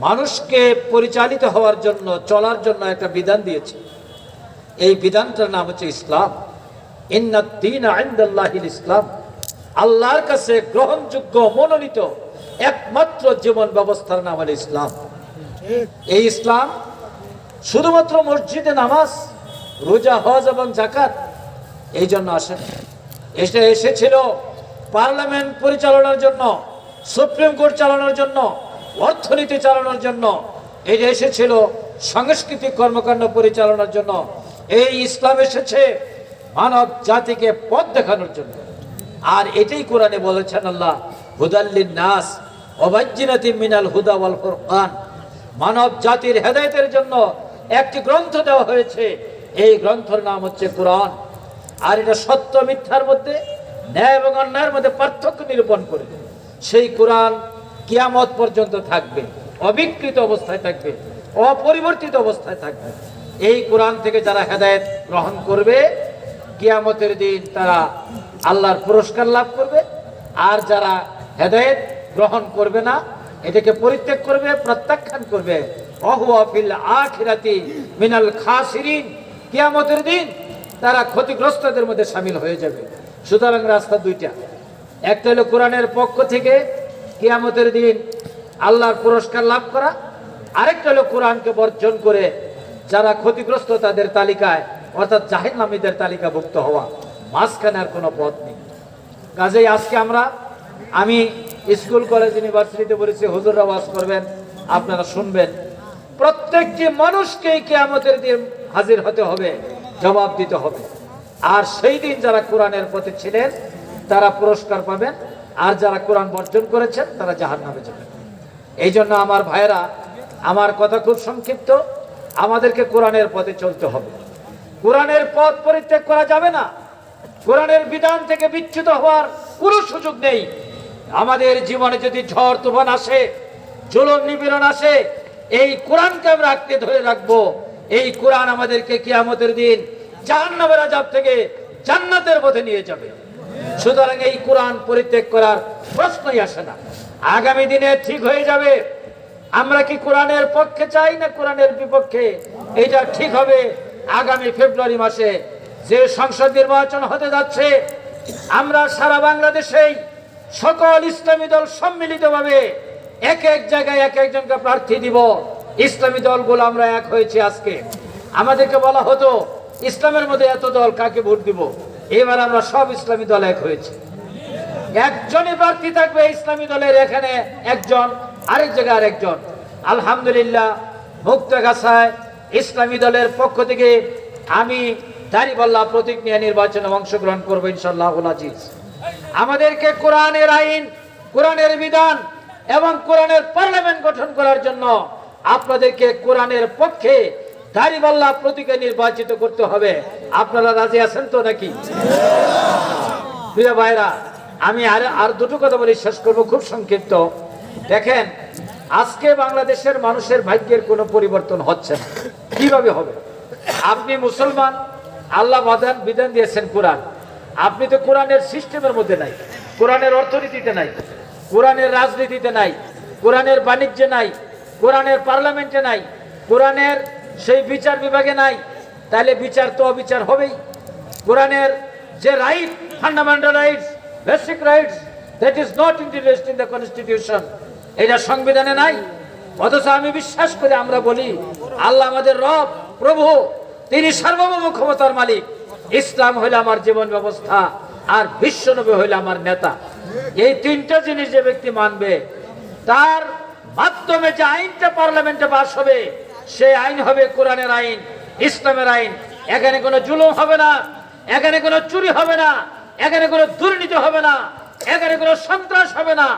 মানুষকে পরিচালিত হওয়ার জন্য, চলার জন্য একটা বিধান দিয়েছে। এই বিধানটার নাম হচ্ছে ইসলাম। ইন্নাদ দীনা ইনদাল্লাহিল ইসলাম। আল্লাহর কাছে গ্রহণযোগ্য, মনোনীত একমাত্র জীবন ব্যবস্থার নাম হলো ইসলাম। এই ইসলাম শুধুমাত্র মসজিদে নামাজ, রোজা, হজ এবং যাকাত এই জন্য আসে না। এসেছিল পার্লামেন্ট পরিচালনার জন্য, সুপ্রিম কোর্ট চালানোর জন্য, অর্থনীতি চালানোর জন্য। এটা এসেছিল সাংস্কৃতিক কর্মকাণ্ড পরিচালনার জন্য। এই ইসলাম এসেছে মানব জাতিকে পথ দেখানোর জন্য। আর এটাই কোরআনে বলেছেন আল্লাহ, হুদাল্লিন নাস ওয়া বাইয়িনাতিন মিনাল হুদা ওয়াল ফুরকান। মানব জাতির হেদায়েতের জন্য একটি গ্রন্থ দেওয়া হয়েছে। এই গ্রন্থের নাম হচ্ছে কোরআন। আর এটা সত্য মিথ্যার মধ্যে, ন্যায় এবং অন্যায়ের মধ্যে পার্থক্য নিরূপণ করে। সেই কোরআন কিয়ামত পর্যন্ত থাকবে, অবিকৃত অবস্থায় থাকবে, অপরিবর্তিত অবস্থায় থাকবে। এই কোরআন থেকে যারা হেদায়েত গ্রহণ করবে, কিয়ামতের দিন তারা আল্লাহর পুরস্কার লাভ করবে। আর যারা হেদায়েত গ্রহণ করবে না, এটাকে পরিত্যাগ করবে, প্রত্যাখ্যান করবে, ওয়াহুয়া ফিল আখিরাতি মিনাল খাসিরিন। কিয়ামতের দিন তারা ক্ষতিগ্রস্তদের মধ্যে শামিল হয়ে যাবে। সুতরাং রাস্তা দুইটা, একটা হলো কোরআনের পক্ষ থেকে কিয়ামতের দিন আল্লাহর পুরস্কার লাভ করা, আরেকটা হলো কোরআনকে বর্জন করে যারা ক্ষতিগ্রস্ত তাদের তালিকায়, অর্থাৎ জাহান্নামীদের তালিকাভুক্ত হওয়া। মাঝখানে আর কোনো পথ নেই। কাজেই আজকে আমি স্কুল, কলেজ, ইউনিভার্সিটিতে বলেছি, হুজুররা ওয়াজ করবেন, আপনারা শুনবেন। প্রত্যেকটি মানুষকেই কিয়ামতের দিন হাজির হতে হবে, জবাব দিতে হবে। আর সেই দিন যারা কোরআনের প্রতি ছিলেন তারা পুরস্কার পাবেন, আর যারা কোরআন বর্জন করেছেন তারা জাহান্নামে যাবেন। এই জন্য আমার ভাইয়েরা, আমার কথা খুব সংক্ষিপ্ত, আমাদেরকে কোরআনের পথে চলতে হবে। কোরআনের পথ পরিত্যাগ করা যাবে না। কোরআনের বিধান থেকে বিচ্যুত হওয়ার কোনো সুযোগ নেই। আমাদের জীবনে যদি ঝড় তুফান আসে, জুলুম নিপীড়ন আসে, এই কোরআনকে আমরা আঁকড়ে ধরে রাখবো। এই কোরআন আমাদেরকে কিয়ামতের দিন জাহান্নামের আযাব থেকে জান্নাতের পথে নিয়ে যাবে। সুতরাং এই কোরআন পরিত্যাগ করার প্রশ্নই আসে না। আগামী দিনে ঠিক হয়ে যাবে আমরা কি কোরআনের পক্ষে চাই না কোরআনের বিপক্ষে। এটা ঠিক হবে আগামী ফেব্রুয়ারি মাসে যে সংসদ নির্বাচন হতে যাচ্ছে। আমরা সারা বাংলাদেশেই সকল ইসলামী দল সম্মিলিতভাবে এক এক জায়গায় এক একজনকে প্রার্থী দিব। ইসলামী দলগুলো আমরা এক হয়েছে। আজকে আমাদেরকে বলা হতো ইসলামের মধ্যে এত দল, কাকে ভোট দিব। এবার আমরা সব ইসলামী দল এক হয়েছে। একজনই প্রার্থী থাকবে ইসলামী দলের, এখানে একজন, আরেক জায়গায় আরেকজন। আলহামদুলিল্লাহ, মুক্তাগাছায় ইসলামী দলের পক্ষ থেকে আমি দাঁড়িপাল্লা প্রতীক নিয়ে নির্বাচনে অংশগ্রহণ করবো ইনশাআল্লাহ আজিজ। আমাদেরকে কোরআনের আইন, কোরআনের বিধান এবং কোরআনের পার্লামেন্ট গঠন করার জন্য আপনাদেরকে কোরআনের পক্ষে দাঁড়িপাল্লা প্রতীকে নির্বাচিত করতে হবে। আপনারা রাজি আছেন তো নাকি? প্রিয় ভাইরা, আমি আর দুটো কথা বলে শেষ করবো, খুব সংক্ষিপ্ত। দেখেন, আজকে বাংলাদেশের মানুষের ভাগ্যের কোনো পরিবর্তন হচ্ছে না। কিভাবে হবে? আপনি মুসলমান, আল্লাহ বিধান দিয়েছেন কোরআন। আপনি তো কোরআনের সিস্টেমের মধ্যে নাই, কোরআনের অর্থনীতিতে নাই, কোরআনের রাজনীতিতে নাই, কোরআনের বাণিজ্যে নাই, কোরআনের পার্লামেন্টে নাই, কোরআনের সেই বিচার বিভাগে নাই। তাহলে বিচার তো অবিচার হবেই। কোরআনের যে right, fundamental rights, basic rights, that is not introduced in the constitution, এটা সংবিধানে নাই। অথচ আমি বিশ্বাস করি, আমরা বলি আল্লাহ আমাদের রব, প্রভু, তিনি সার্বভৌম ক্ষমতার মালিক। ইসলাম হইল আমার জীবন ব্যবস্থা, আর বিশ্বনবী হইল আমার নেতা। এই তিনটা জিনিস যে ব্যক্তি মানবে, তার মাধ্যমে যে আইনটা পার্লামেন্টে পাস হবে, সেই আইন হবে কোরআনের আইন, ইসলামের আইন। এখানে কোনো জুলুম হবে না, এখানে কোনো চুরি হবে না, এখানে কোনো দুর্নীতি হবে না, এখানে কোনো সন্ত্রাস হবে না।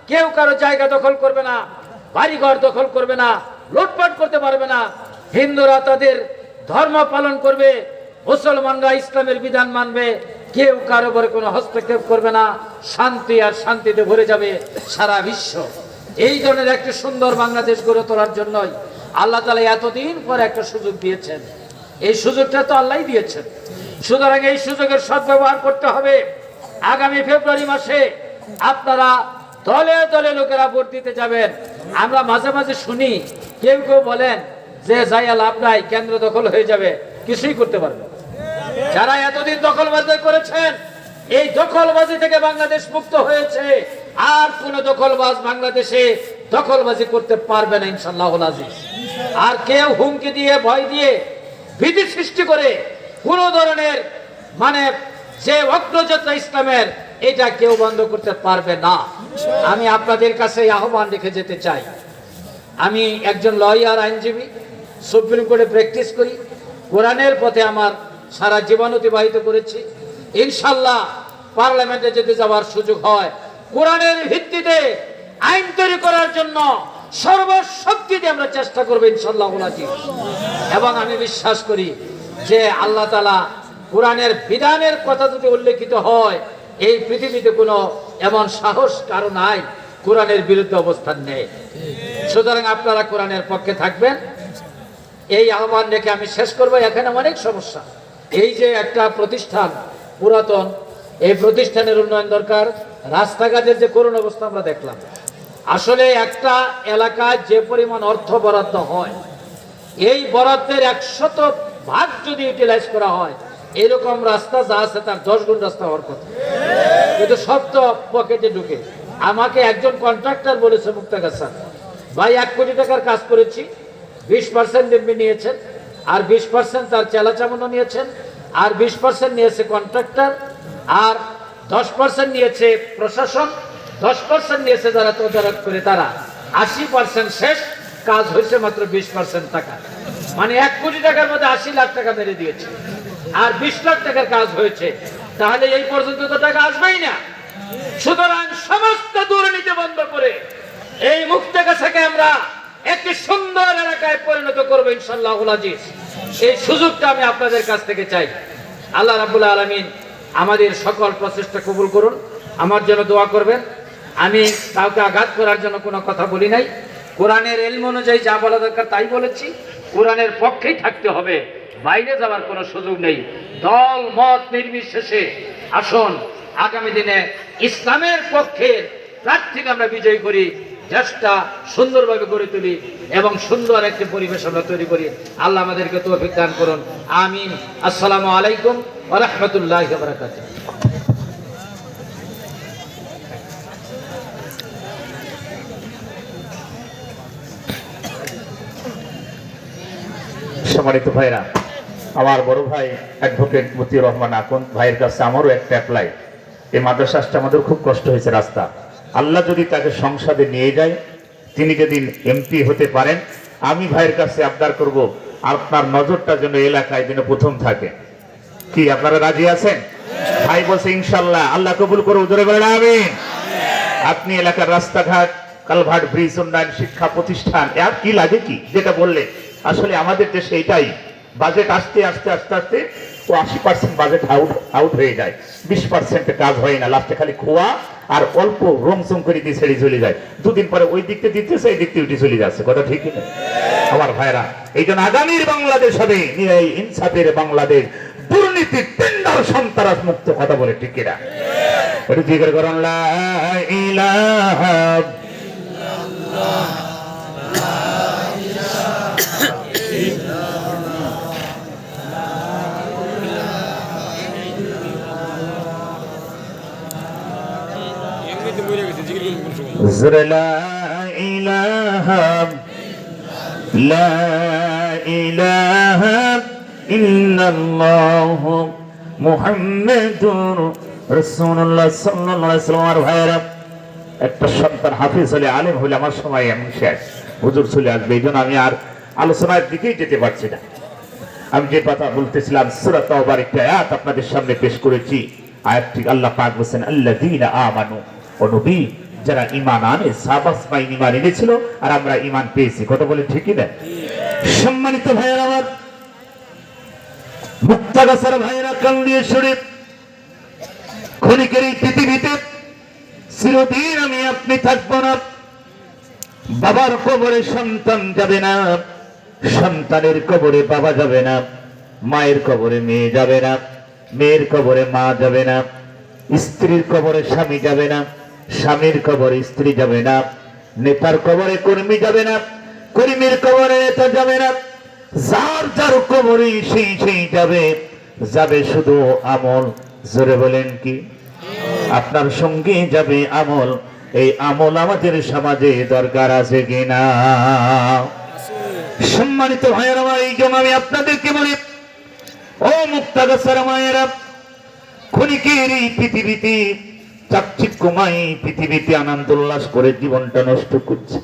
কেউ কারো জায়গা দখল করবে না, বাড়িঘর দখল করবে না, লুটপাট করতে পারবে না। হিন্দুরা তাদের ধর্ম পালন করবে, মুসলমানরা ইসলামের বিধান মানবে। কেউ কারো উপরে কোনো হস্তক্ষেপ করবে না। শান্তি আর শান্তিতে ভরে যাবে সারা বিশ্ব। এই ধরনের একটা সুন্দর বাংলাদেশ গড়ে তোলার জন্যই আল্লাহ তাআলা এতদিন পর একটা সুযোগ দিয়েছেন। এই সুযোগটা তো আল্লাহই দিয়েছেন। সুতরাং এই সুযোগের সদ্ব্যবহার করতে হবে। আগামী ফেব্রুয়ারি মাসে আপনারা দলে দলে লোকেরা ভোট দিতে যাবেন। আমরা মাঝে মাঝে শুনি কেউ কেউ বলেন যে যাইয়া লাভ নাই, কেন্দ্র দখল হয়ে যাবে, কিছুই করতে পারবে। যারা এতদিন দখলবাজি করেছেন, এই দখলবাজি থেকে বাংলাদেশ মুক্ত হয়েছে। আর কোন দখলবাজ বাংলাদেশে দখলবাজি করতে পারবে না ইনশাআল্লাহ আজিজ। আর কেউ হুমকি দিয়ে, ভয় দিয়ে, ভীতি সৃষ্টি করে কোন ধরনের যে অগ্রযাত্রা ইসলামের, এটা কেউ বন্ধ করতে পারবে না। আমি আপনাদের কাছে আহ্বান রেখে যেতে চাই। আমি একজন লয়ার, আইনজীবী, সুপ্রিম কোর্টে প্র্যাকটিস করি, কোরআনের পথে আমার সারা জীবন অতিবাহিত করেছি। ইনশাআল্লাহ পার্লামেন্টে যদি যাওয়ার সুযোগ হয়, কোরআনের ভিত্তিতে আইন তৈরি করার জন্য সর্বশক্তি দিয়ে আমরা চেষ্টা করবো ইনশাআল্লাহ। এবং আমি বিশ্বাস করি যে আল্লাহ তাআলা কোরআনের বিধানের কথা যদি উল্লেখিত হয়, এই পৃথিবীতে কোনো এমন সাহস কারো নাই কোরআনের বিরুদ্ধে অবস্থান নেই। সুতরাং আপনারা কোরআনের পক্ষে থাকবেন, এই আহ্বান রেখে আমি শেষ করবো। এখানে অনেক সমস্যা। এই যে একটা প্রতিষ্ঠান পুরাতন, এই প্রতিষ্ঠানের উন্নয়ন দরকার। রাস্তাঘাটের যে করুণ অবস্থা আমরা দেখলাম, আসলে একটা এলাকায় যে পরিমাণ অর্থ বরাদ্দ হয়, এই বরাদ্দের 100% যদি ইউটিলাইজ করা হয়, এরকম রাস্তা যা আছে তার 10 গুণ রাস্তা হওয়ার কথা। কিন্তু সব তো পকেটে ঢুকে। আমাকে একজন কন্ট্রাক্টর বলেছে, মুক্তাগাছা ভাই 1 কোটি টাকার কাজ করেছি, 20% এমনি নিয়েছেন, আর 20% তার চেলাচামুন্ডা নিয়েছেন, আর 20% নিয়েছে কন্ট্রাক্টর, আর 10% নিয়েছে প্রশাসন, 10% নিয়েছে যারা তদারক করে তারা। 80% শেষ, কাজ হয়েছে মাত্র 20% টাকা। মানে 1 কোটি টাকার মধ্যে 80 লাখ টাকা মেরে দিয়েছে, আর 20 লাখ টাকার কাজ হয়েছে। তাহলে এই পর্যন্ত তো টাকা আসবেই না। সুতরাং সমস্ত দুর্নীতি বন্ধ করে এই মুক্তাগাছাকে আমরা একটি সুন্দর এলাকায় পরিণত করবো ইনশাআল্লাহুল আজিজ। এই সুযোগটা আমি আপনাদের কাছ থেকে চাই। আল্লাহ রাব্বুল আলামিন আমাদের সকল প্রচেষ্টা কবুল করুন। আমার জন্য দোয়া করবেন। আমি কাউকে আঘাত করার জন্য কোনো কথা বলি নাই। কোরআনের ইলম অনুযায়ী যা বলা দরকার তাই বলেছি। কোরআনের পক্ষেই থাকতে হবে, বাইরে যাওয়ার কোনো সুযোগ নেই। দল মত নির্বিশেষে আসুন আগামী দিনে ইসলামের পক্ষে প্রার্থীকে আমরা বিজয়ী করি, দেশটা সুন্দরভাবে গড়ে তুলি এবং সুন্দর একটি পরিবেশ আমরা তৈরি করি। আল্লাহ আমাদেরকে তৌফিক দান করুন, আমিন। আসসালামু আলাইকুম ওয়া রাহমাতুল্লাহি ওয়া বারাকাতুহু। সম্মানিত ভাইরা, আমার বড় ভাই অ্যাডভোকেট মতিউর রহমান আকন্দ ভাইয়ের কাছে আমারও একটা অ্যাপ্লাই। এই মাদ্রাসা আসতে আমাদের খুব কষ্ট হয়েছে রাস্তা। আল্লাহ যদি তাকে সংসদে নিয়ে যায়, তিনি যদি এমপি হতে পারেন, আমি ভাইয়ের কাছে আবদার করব আপনার নজরটা যেন এলাকায় যেন প্রথম থাকে। কি আপনারা রাজি আছেন? ভাই বলছে ইনশাল্লাহ। আল্লাহ কবুল করে জোরে বলেন আমিন। আপনি এলাকার রাস্তাঘাট, কালভার্ট, ব্রিজ উন্নয়ন, শিক্ষা প্রতিষ্ঠান, আর কি লাগে কি যেটা বললে, আসলে আমাদের দেশে এটাই বাজেট আসতে আসতে আস্তে আস্তে ও 80% বাজেট আউট হয়ে যায়, 20% কাজ হয় না, লাস্টে খালি খোয়া আর অল্প রংচং করে দিয়ে ছেড়ে চলে যায়। দুদিন পরে ওই দিকতে দিতেছে, এই দিকতে উঠে চলে যাচ্ছে। কথা ঠিক না আমার ভাইরা? এই জন্য আগামীর বাংলাদেশ হবে এই ইনসাফের বাংলাদেশ, দুর্নীতি টেন্ডার সন্ত্রাস মুক্ত। কথা বলে ঠিক কিনা? একটু জিকির করুন লা ইলাহা লা ইলাহা লা ইলাহা ইল্লাল্লাহ মুহাম্মাদুর রাসূলুল্লাহ সাল্লাল্লাহু আলাইহি ওয়াসাল্লাম। আর ভাইরা, একটা সন্তান হাফেজ হলে, আলেম হলে আমার সময় এমন শেষ, হুজুর চলে আসবে। এই জন্য আমি আর আলোচনার দিকেই যেতে পারছি না। আমি যে কথা বলতেছিলাম, সূরা তাওবার একটা আয়াত আপনাদের সামনে পেশ করেছি। আয়াতটি আল্লাহ পাক বলেন, আল্লাযীনা আমানু, ও নবী যারা ঈমান আনে, সাহাবা সাহাবায়ে ঈমান এনেছিল আর আমরা ঈমান পেয়েছি। কথা বলে ঠিকই না? সম্মানিত ভাইয়েরা আমার, মুক্তাগাছার ভাইয়েরা, কান্দিয়ে শরীফ ক্ষণিকের এই পৃথিবীতে চিরদিন আমি আপনি থাকবো না। বাবার কবরে সন্তান যাবে না, সন্তানের কবরে বাবা যাবে না, মায়ের কবরে মেয়ে যাবে না, মেয়ের কবরে মা যাবে না, স্ত্রীর কবরে স্বামী যাবে না, স্বামীর কবরে স্ত্রী যাবে না, নেতার কবরে কর্মী যাবে না, কর্মীর কবরে নেতা যাবে না। যার যার কবরে সেই সেই যাবে, যাবে শুধু আমল। জোরে বলেন কি? আপনার সঙ্গে যাবে আমল। এই আমল আমাদের সমাজে দরকার আছে কিনা? সম্মানিত ভাইয়ের আমার, এই জন্য আমি আপনাদেরকে বলি, ও মুক্তাগাছার মায়েরা, ক্ষণিকের এই পৃথিবীতে চাকচিক্যময় পৃথিবীতে আনন্দ উল্লাস করে জীবনটা নষ্ট করছে।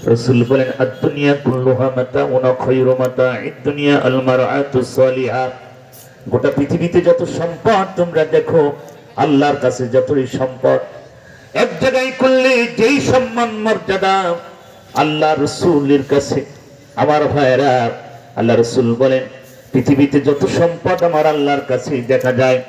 রাসূল বলেন, আদ-দুনিয়া কুল্লুহা মাতাউন খায়রু মাতা'id দুনিয়া আল মারআতুস সালিহা। গোটা পৃথিবীতে যত সম্পদ তোমরা দেখো, আল্লাহর কাছে যতই সম্পদ, এক জায়গায় করলে যেই সম্মান মর্যাদা আল্লাহ রাসূলের কাছে। আমার ভাইরা, আল্লাহ রাসূল বলেন, পৃথিবীতে যত সম্পদ আমার আল্লাহর কাছে দেখা যায়,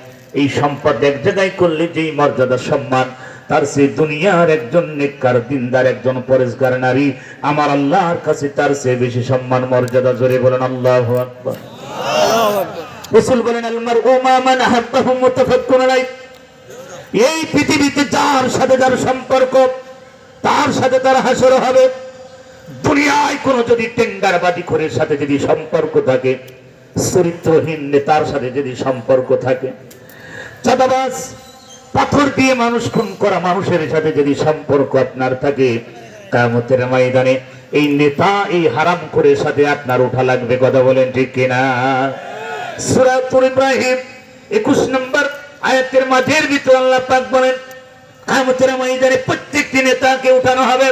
এই সম্পদ এক জায়গায় করলে যেই মর্যাদা সম্মান, তার চেয়ে দুনিয়ার একজন নেককার দিনদার একজন পরেজগার নারী আমার আল্লাহর কাছে তার চেয়ে বেশি সম্মান মর্যাদা। জোরে বলেন আল্লাহু আকবার। রাসূল বলেন, আল মারউ মা মান আহাব্বাহু মুতাফাক্কুন আলাইহি। এই পৃথিবীতে যার সাথে যার সম্পর্ক, তার সাথে তার হাসর হবে। দুনিয়ায় কোনো যদি টেন্ডারবাজি করে সাথে যদি সম্পর্ক থাকে, চরিত্রহীন নেতার সাথে যদি সম্পর্ক থাকে, চাঁদাবাজ, পাথর দিয়ে মানুষ খুন করা মানুষের সাথে যদি সম্পর্ক আপনার থাকে, কিয়ামতের ময়দানে এই নেতা, এই হারামখোরের সাথে আপনার উঠা লাগবে। কথা বলেন ঠিক কিনা? সূরা ইব্রাহিম 21 নম্বর আয়াতের মাঝের ভিতরে আল্লাহ পাক বলেন, কিয়ামতের ময়দানে প্রত্যেকটি নেতাকে উঠানো হবে।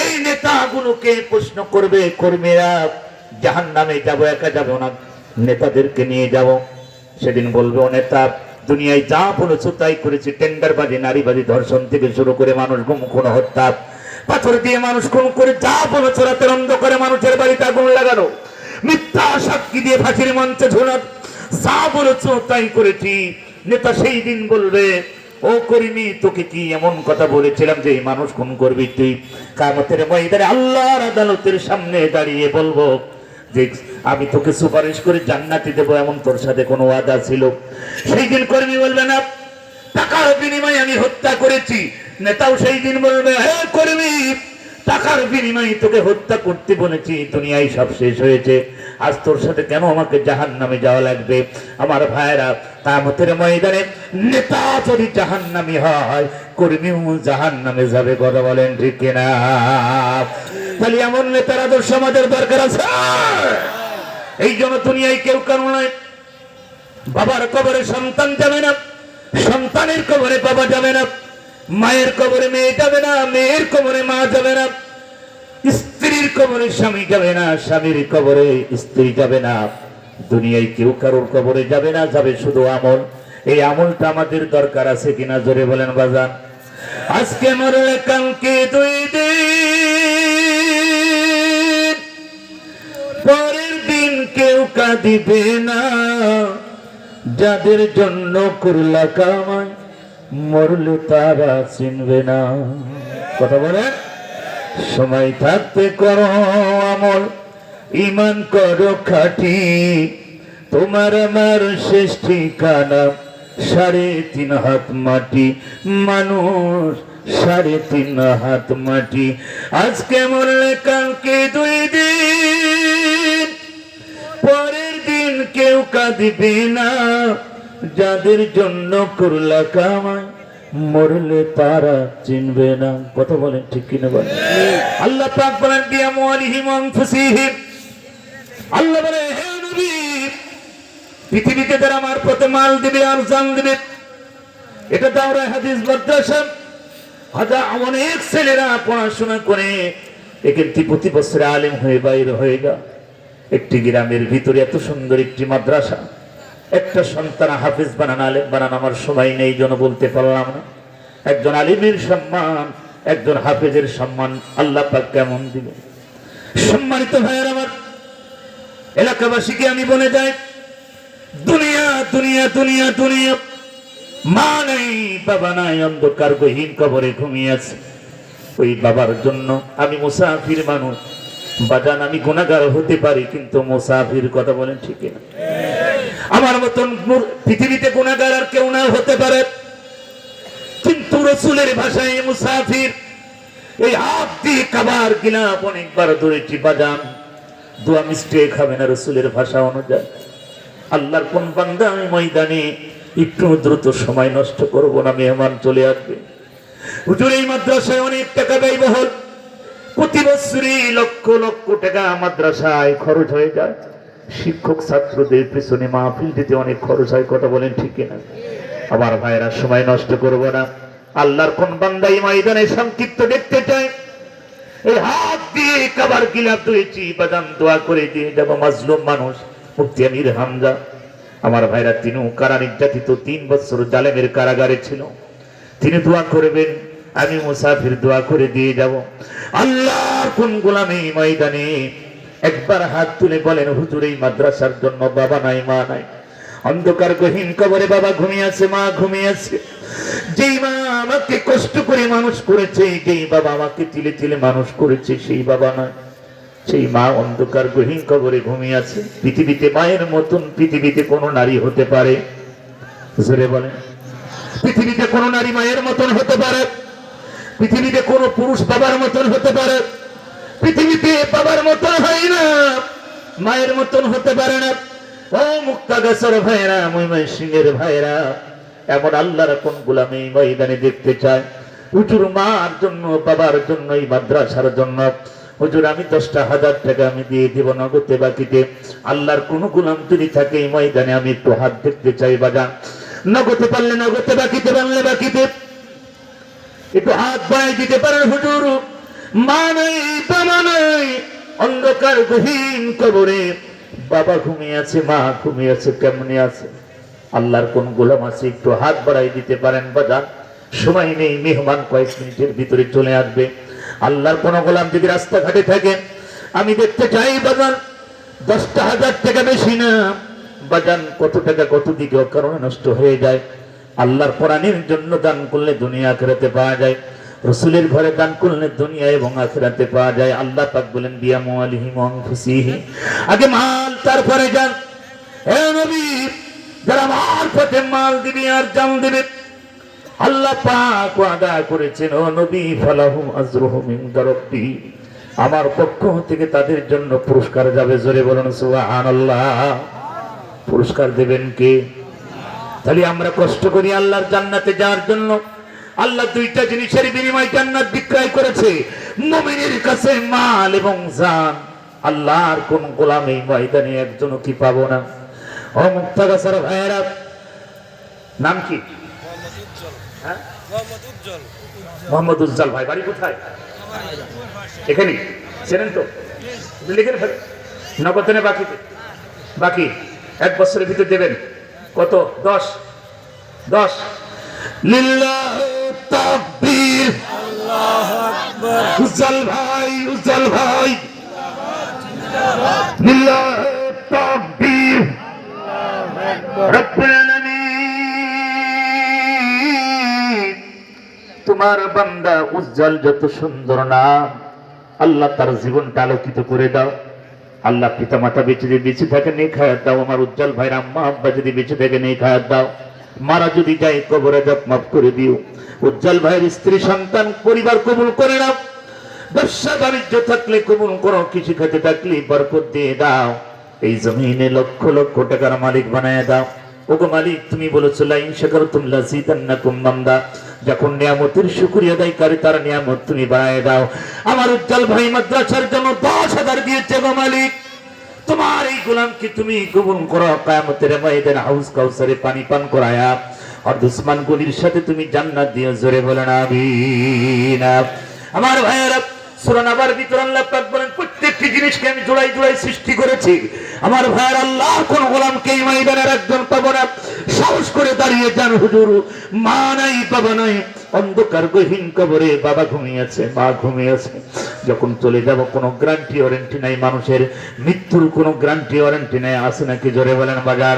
এই নেতাগুলোকে প্রশ্ন করবে, কর্মীরা জাহান্নামে যাব, একা যাব না, নেতাদেরকে নিয়ে যাব। সেদিন বলবে, ও নেতা, দুনিয়ায় যা বলেছো তাই করেছি, টেন্ডারবাজি, নারীবাজি, ধর্ষণ থেকে শুরু করে মানুষ গুম খুন হত্যা, পাথর দিয়ে মানুষ খুন করে, যা বলেছো রাতের অন্ধকারে মানুষের বাড়িতে আগুন লাগানো, মিথ্যা সাক্ষী দিয়ে ফাঁসির মঞ্চে ঝোলানো, যা বলেছো তাই করেছি। নেতা সেই দিন বলবে, ও করিনি, তোকে কি এমন কথা বলেছিলাম যে এই মানুষ খুন করবি তুই? কিয়ামতের ময়দানে আল্লাহর আদালতের সামনে দাঁড়িয়ে বলবো যে আমি তোকে সুপারিশ করে জান্নাতি দেবো, এমন তোর সাথে কোনো ওয়াদা ছিল? সেই দিন কর্মী বলবে না টাকার বিনিময়ে আমি হত্যা করেছি। নেতাও সেই দিন বলবে, হে কর্মী, টাকার বিনিময়ে তোকে হত্যা করতে বলেছি, দুনিয়ায় সব শেষ হয়েছে, আজ তোর সাথে কেন আমাকে জাহান্নামে যাওয়া লাগবে? আমার ভাইরা, কিয়ামতের ময়দানে নেতা যদি জাহান্নামী হয়, কর্মীও জাহান্নামে যাবে। কথা বলেন ঠিক কিনা? তাহলে এমন নেতার আদর্শ আমাদের দরকার আছে। এই জন্য দুনিয়ায় কেউ কারণ নয়, বাবার কবরে সন্তান যাবে না, সন্তানের কবরে বাবা যাবে না, মায়ের কবরে মেয়ে যাবে না, মেয়ের কবরে মা যাবে না, স্ত্রীর কবরে স্বামী যাবে না, স্বামীর কবরে স্ত্রী যাবে না। দুনিয়ায় কেউ কারোর কবরে যাবে না, যাবে শুধু আমল। এই আমলটা আমাদের দরকার আছে কিনা জোরে বলেন বাজান। আজকে মরলে কালকে 2 দিন, পরের দিন কেউ কাঁদিবে না, যাদের জন্য করলা কামাই মরলে তারা চিনবে না। কথা বলেন, সময় থাকতে করো আমল, ঈমান করো খাঁটি, তোমার আমার শেষ ঠিকানা 3.5 হাত মাটি, মানুষ 3.5 হাত মাটি। আজকে মরলে কালকে 2 দিন, পরের দিন কেউ কাঁদিবে না, যাদের জন্য করলা কামাই মরলে তারা চিনবে না। কথা বলেন ঠিক কিনা বলেন? আল্লাহ পাক বলেন বিআমওয়ালিহিম আনফুসিহিম, আল্লাহ বলে হে নবী, পৃথিবীতে যারা আমার পথে মাল দিবে আর জান দিবে, এটা দাওরা হাদিস মাদ্রাসা, হাজার অনেক ছেলেরা পড়াশোনা করে এখানে প্রতি বছরে আলেম হয়ে বাইরে হয়ে গা। একটি গ্রামের ভিতরে এত সুন্দর একটি মাদ্রাসা, একটা সন্তান হাফেজ বানান, আলেম বানান আমার সময় নেই, জন্য বলতে পারলাম না। একজন আলিমের সম্মান, একজন হাফেজের সম্মান আল্লাহ পাক কেমন দিবে। সম্মানিত ভাইয়ের আমার, এলাকাবাসীকে আমি বলে যাই, দুনিয়া দুনিয়া দুনিয়া দুনিয়া, মা নাই বাবা নাই, অন্ধকার গহীন কবরে ঘুমিয়ে আছে। ওই বাবার জন্য আমি মুসাফির মানুষ বাজান, আমি গুনাহগার হতে পারি কিন্তু মুসাফির। কথা বলেন ঠিক না? আমার মতন পৃথিবীতে গুনাহগার আর কেউ না হতে পারে, কিন্তু রসুলের ভাষায় মুসাফির। এই হাত দিয়ে খাবার গিলাপ অনেকবার ধরেছি বাজান, দোয়া মিষ্টি খাবে না রসুলের ভাষা অনুযায়ী। আল্লাহর কোন বান্দা আমি ময়দানে একটু দ্রুত সময় নষ্ট করব না, মেহমান চলে আসবে। হুজুর এই মাদ্রাসায় অনেক টাকা ব্যয়বহুল, প্রতি বছরই লক্ষ লক্ষ টাকা মাদ্রাসায় খরচ হয়ে যায়। শিক্ষক ছাত্রদের পেছনে মাহফিল দিতে অনেক খরচ হয়। কথা বলেন ঠিক কিনা? আমার ভাইরা, সময় নষ্ট করব না। আল্লাহর কোন বান্দা এই ময়দানে সংক্ষিপ্ত দেখতে চায়, এই হাত দিয়ে খাবার গিলাপ ধরেছি বাদাম, দোয়া করে দিয়ে যাব। মাজলুম মানুষ মুফতি আমির হামজা, আমার ভাইরা, তিনিও কারা নির্যাতিত, 3 বছর জালেমের কারাগারে ছিল। তিনি দোয়া করবেন, আমি মুসাফির দোয়া করে দিয়ে যাব। আল্লাহর কোন গোলাম এই ময়দানে একবার হাত তুলে বলেন, হুজুর এই মাদ্রাসার জন্য বাবা নাই মা নাই, অন্ধকার গহীন কবরে বাবা ঘুমিয়ে আছে, মা ঘুমিয়ে আছে। যেই মা আমাকে কষ্ট করে মানুষ করেছে, যেই বাবা আমাকে তিলে তিলে মানুষ করেছে, সেই বাবা নয়, সেই মা অন্ধকার গহীন কবরে ঘুমিয়ে আছে। পৃথিবীতে মায়ের মতন পৃথিবীতে কোনো নারী হতে পারে? জোরে বলেন, পৃথিবীতে কোনো নারী মায়ের মতন হতে পারে? পৃথিবীতে কোনো পুরুষ বাবার মতন হতে পারে? পৃথিবীতে বাবার মতন হয় না, মায়ের মতন হতে পারে না। ও মুক্তাগাছার ভাইরা, ময়মনসিংহের ভাইরা, এমন আল্লাহর কোন গোলাম এই ময়দানে দেখতে চায়? হুজুর মার জন্য, বাবার জন্য, এই মাদ্রাসার জন্য হুজুর আমি 10,000 টাকা আমি দিয়ে দিব নগদে বাকিতে। আল্লাহর কোন গোলাম যদি থাকে এই ময়দানে, আমি একটু হাত দেখতে চাই বাজান। নগদে পারলে নগদে, বাকিতে পারলে বাকিতে, একটু হাত বাড়াই দিতে পারেন। হুজুর মা নাই বাবা নাই, অন্ধকার গহীন কবরে বাবা ঘুমিয়ে আছে, মা ঘুমিয়ে আছে, কেমনে আছে? আল্লাহর কোন গোলাম আছে একটু হাত বাড়াই দিতে পারেন বাজান? সময় নেই, মেহমান কয়েক মিনিটের ভিতরে চলে আসবে। আল্লাহর কোন গোলাম যদি রাস্তাঘাটে থাকে, আমি দেখতে চাই বাজান। 10,000 টাকা বেশি না বাজান, কত টাকা কত দিকে কারণে নষ্ট হয়ে যায়। আল্লাহর কোরআনের জন্য দান করলে দুনিয়া আখিরাতে পাওয়া যায়, রসুলের ঘরে দান করলে দুনিয়া এবং আখিরাতে পাওয়া যায়। আল্লাহ পাক বলেন বিয়া মুআলিহি ওয়া আনফুসিহি, আগে মাল তারপরে জান। হে নবী, যারা মাল পথে মাল দিবে আর জান দিবে, আল্লাহ পাক ওয়াদা করেছেন ও নবী, ফালাহুম আজরুহুম ইনদা রাব্বি, আমার পক্ষ থেকে তাদের জন্য পুরস্কার যাবে। জোরে বলুন সুবহানাল্লাহ। পুরস্কার দেবেন কে? তাহলে আমরা কষ্ট করি আল্লাহর জান্নাতে যাওয়ার জন্য। আল্লাহ দুইটা জিনিসের বিনিময়ে জান্নাত বিক্রয় করেছে, মুমিনের কাছে মাল এবং জান। আল্লাহর কোন গোলাম এই ময়দানে একজনও কি পাবো না? ও মুক্তাগাছার ভাইয়েরা, নাম কি? হ্যাঁ, মোহাম্মদ উজ্জ্বল ভাই। বাড়ি কোথায়? এখানে। চেনেন তো? লিখে ফেলেন। নগদ না বাকিতে? বাকি 1 বছরের ভিতর দেবেন। কত? 10 লিল্লাহি তাকবীর, আল্লাহু আকবার, উজ্জ্বল ভাই, উজ্জ্বল ভাই, লিল্লাহি তাকবীর, রব্বুল আলামিন। তোমার বান্দা উজ্জ্বল যত সুন্দর নাম, আল্লাহ তার জীবনটা আলোকিত করে দাও। আল্লাহ পিতা মাতা বেঁচে থাকে নেক হায়াত দাও। আমার উজ্জ্বল ভাইয়ের আম্মা আব্বা যদি বেঁচে থাকে নেক হায়াত দাও। মারা যদি যায় কবরে দাও, মাফ করে দিও। উজ্জ্বল ভাইয়ের স্ত্রী সন্তান পরিবার কবুল করে নাও। ব্যবসা বাণিজ্য থাকলে কবুল করো, কৃষি খাতে থাকলে বরকত দিয়ে দাও। এই জমিনে লক্ষ লক্ষ টাকার মালিক বানায় দাও। ওগো মালিক, তুমি বলেছো লাইন শাকারতুম লাযিদান্নাকুম, বান্দা যখন নিয়ামতের শুকরিয়া আদায় করে তার নিয়ামত তুমি বাড়ায় দাও। আমার উজ্জ্বল ভাই মাদ্রাসার জন্য 10,000 দিয়েছে গো মালিক, তোমার এই গোলামকে তুমি কবুল করো। কিয়ামতের ময়দানে হাউজ কাউসারে পানি পান করায়া আর দুশমন গুলির সাথে তুমি জান্নাত দিও। জোরে বলেন আমিন। আমার ভাইয়েরা, সূরা নাবার ভিতর আল্লাহ পাক বলেন প্রত্যেকটি জিনিসকে আমি জোড়াই জোড়াই সৃষ্টি করেছি। আমার ভাইয়ের আল্লাহ কোন গোলামকে এই ময়দানের একজন পাবো না। সাহস করে দাঁড়িয়ে যান হুজুর, মা নাই বাবা নাই, অন্ধকার গহীন কবরে বাবা ঘুমিয়েছে, মা ঘুমিয়েছে। যখন চলে যাব কোনো গ্যারান্টি ওয়ারেন্টি নাই, মানুষের মৃত্যুর কোনো গ্যারান্টি ওয়ারেন্টি নাই। আছে নাকি? জোরে বলেন বাজার।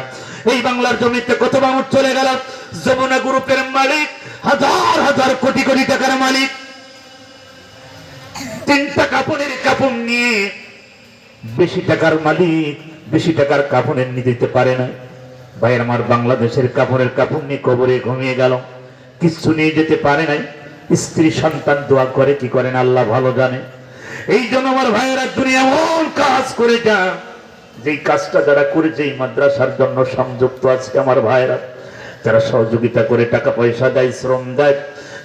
এই বাংলার জমিতে কত মানুষ চলে গেল। যমুনা গ্রুপের মালিক, হাজার হাজার কোটি কোটি টাকার মালিক, 3টা কাপড়ের কাপড় নিয়ে বেশি টাকার মালিক, বেশি টাকার কাপড়ের নিয়ে দিতে পারে না। ভাই আমার, বাংলাদেশের কাপড়ের কাপড় নিয়ে কবরে ঘুমিয়ে গেল, কিছু নিয়ে যেতে পারে নাই। স্ত্রী সন্তান দোয়া করে কি করেন আল্লাহ ভালো জানে। এই জন্য আমার ভাইয়েরা দুনিয়া এমন কাজ করে যান, যেই কাজটা যারা করেছে এই মাদ্রাসার জন্য সংযুক্ত আছে আমার ভাইয়েরা, যারা সহযোগিতা করে টাকা পয়সা দেয়, শ্রম দেয়,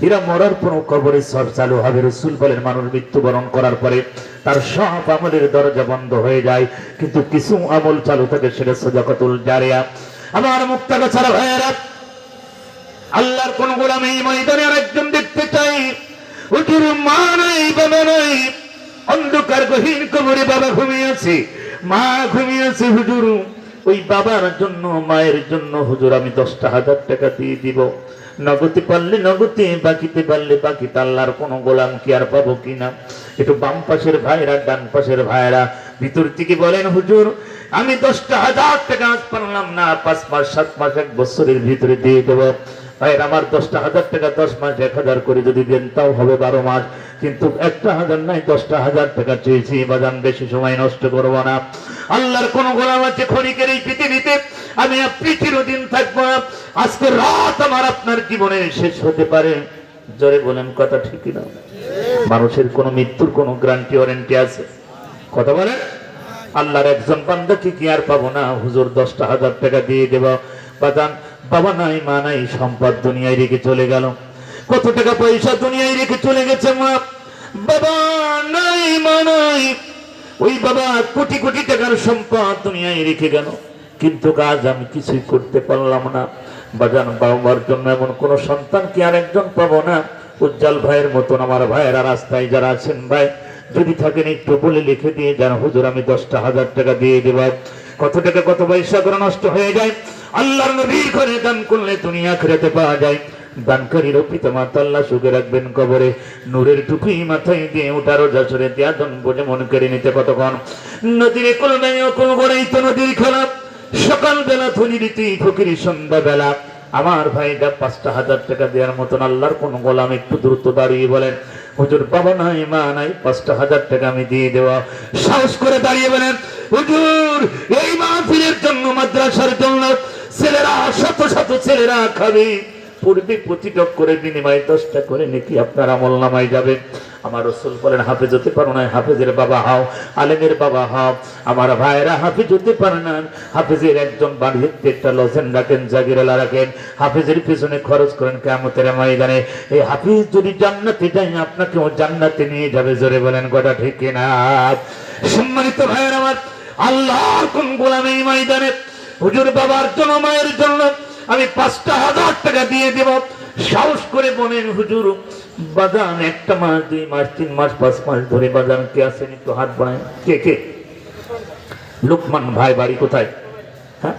এরা মরার পর কবরে সর চালু হবে। রাসূল বলেন মানুষ মৃত্যুবরণ করার পরে তার সব আমলের দরজা বন্ধ হয়ে যায়, কিন্তু কিছু আমল চালু থাকে, সেটা সাদাকাতুল জারিয়া। আমার মুক্তাগাছার ভাইয়েরা, আল্লাহর কোন গোলাম এই ময়দানে আরেকজন দেখতে চাই। হুজুর মা নাই বাবা নাই, অন্ধকার গহীন কবরে বাবা ঘুমিয়েছে, মা ঘুমিয়েছে। হুজুর ওই বাবার জন্য, মায়ের জন্য হুজুর আমি 10,000 টাকা দিয়ে দিব। নগদে পারলে নগদে, বাকিতে পারলে বাকিতে। আল্লাহর কোন গোলাম কি আর পাবো কিনা? একটু বাম পাশের ভাইরা, ডান পাশের ভাইরা ভিতর থেকে বলেন হুজুর আমি 10,000 টাকা আজ পারলাম না, 5 মাস 7 মাস 1 বছরের ভিতরে দিয়ে দেবো। ভাই আমার 10,000 টাকা 10 মাস 1,000 করে যদি দেন তাও হবে 12 মাস, কিন্তু 1,000 নাই 10,000 টাকা চেয়েছি। বাজান বেশি সময় নষ্ট করবো না। আল্লাহর কোন গোলাম আছে ক্ষণিকের এই পৃথিবীতে, আমি আপনি চিরদিন থাকবো না। আজকে রাত আমার আপনার জীবনে শেষ হতে পারে। জোরে বলেন কথা ঠিক না? মানুষের কোন মৃত্যুর কোন গ্যারান্টি ওয়ারেন্টি আছে? কথা বলেন। আল্লাহর একজন বান্দাকে কি আর পাবো না? হুজুর 10,000 টাকা দিয়ে দেব। বাজান বাবা নাই মা নাই, সম্পদ দুনিয়ায় রেখে চলে গেল। কত টাকা পয়সা দুনিয়ায় রেখে চলে গেছে মা। বাবা নাই মা নাই, ওই বাবা কোটি কোটি টাকার সম্পদ দুনিয়ায় রেখে গেল, কিন্তু কাজ আমি কিছুই করতে পারলাম না। বাজান বাবার জন্য এমন কোন সন্তান কি আর একজন পাবো না? উজ্জ্বল ভাইয়ের মতন আমার ভাইয়েরা রাস্তায় যারা আছেন ভাই, যদি থাকেন একটু বলে লিখে দিয়ে যান হুজুর আমি 10,000 টাকা দিয়ে দেব। কত টাকা কত পয়সা করে নষ্ট হয়ে যায়। আল্লাহর নবীর ঘরে দান করলে দুনিয়া আখিরাতে পাওয়া যায়। দানকারীর পিতা মাতা আল্লাহ সুখে রাখবেন কবরে, নূরের টুপি মাথায় দিয়ে ওঠারো যশোরে দেয়াদন বোঝে মন কেড়ে নিতে কতক্ষণ। নদীর কোল নাই কোল গড়াই তো নদীর খেলা, সকাল বেলা ধনী রীতি ফকিরি সন্ধ্যা বেলা। আমার ভাইটা 5,000 টাকা দেওয়ার মতন আল্লাহর কোন গোলাম একটু দ্রুত দাঁড়িয়ে বলেন, হুজুর বাবা নাই মা নাই, 5,000 টাকা আমি দিয়ে দেওয়া। সাহস করে দাঁড়িয়ে বলেন, হুজুর এই মাহফিলের জন্য, মাদ্রাসার জন্য ছেলেরা, শত শত ছেলেরা খাবে, পূর্বে প্রতিটক করে বিনিময়ে 10টা করে নাকি আপনার আমল নামায় যাবে। আমার রাসূল বলেন, হাফেজ হতে পারো না, হাফেজের বাবা হও, আলেমের বাবা হও। আমার ভাইরা হাফেজ হতে পারে না, হাফেজের একজন বাড়িতে একটা লজেন রাখেন, জাগিরালা রাখেন, হাফেজের পিছনে খরচ করেন কিয়ামতের ময়দানে। এই হাফিজ যদি জান্নাতে যায়, আপনাকেও জান্নাতে নিয়ে যাবে। জোরে বলেন কথা ঠিক কিনা? সম্মানিত ভাইয়ের আমার, আল্লাহর কোন গোলাম এই ময়দানে হুজুর বাবার জন্য, মায়ের জন্য আমি 5,000 টাকা দিয়ে দেব। সাহস করে বলেন, হুজুর বাজান 1 মাস 2 মাস 3 মাস 5 মাস ধরে বাজান কে আছেন একটু হাত বাড়ায়। কে কে? লোকমান ভাই বাড়ি কোথায়? হ্যাঁ,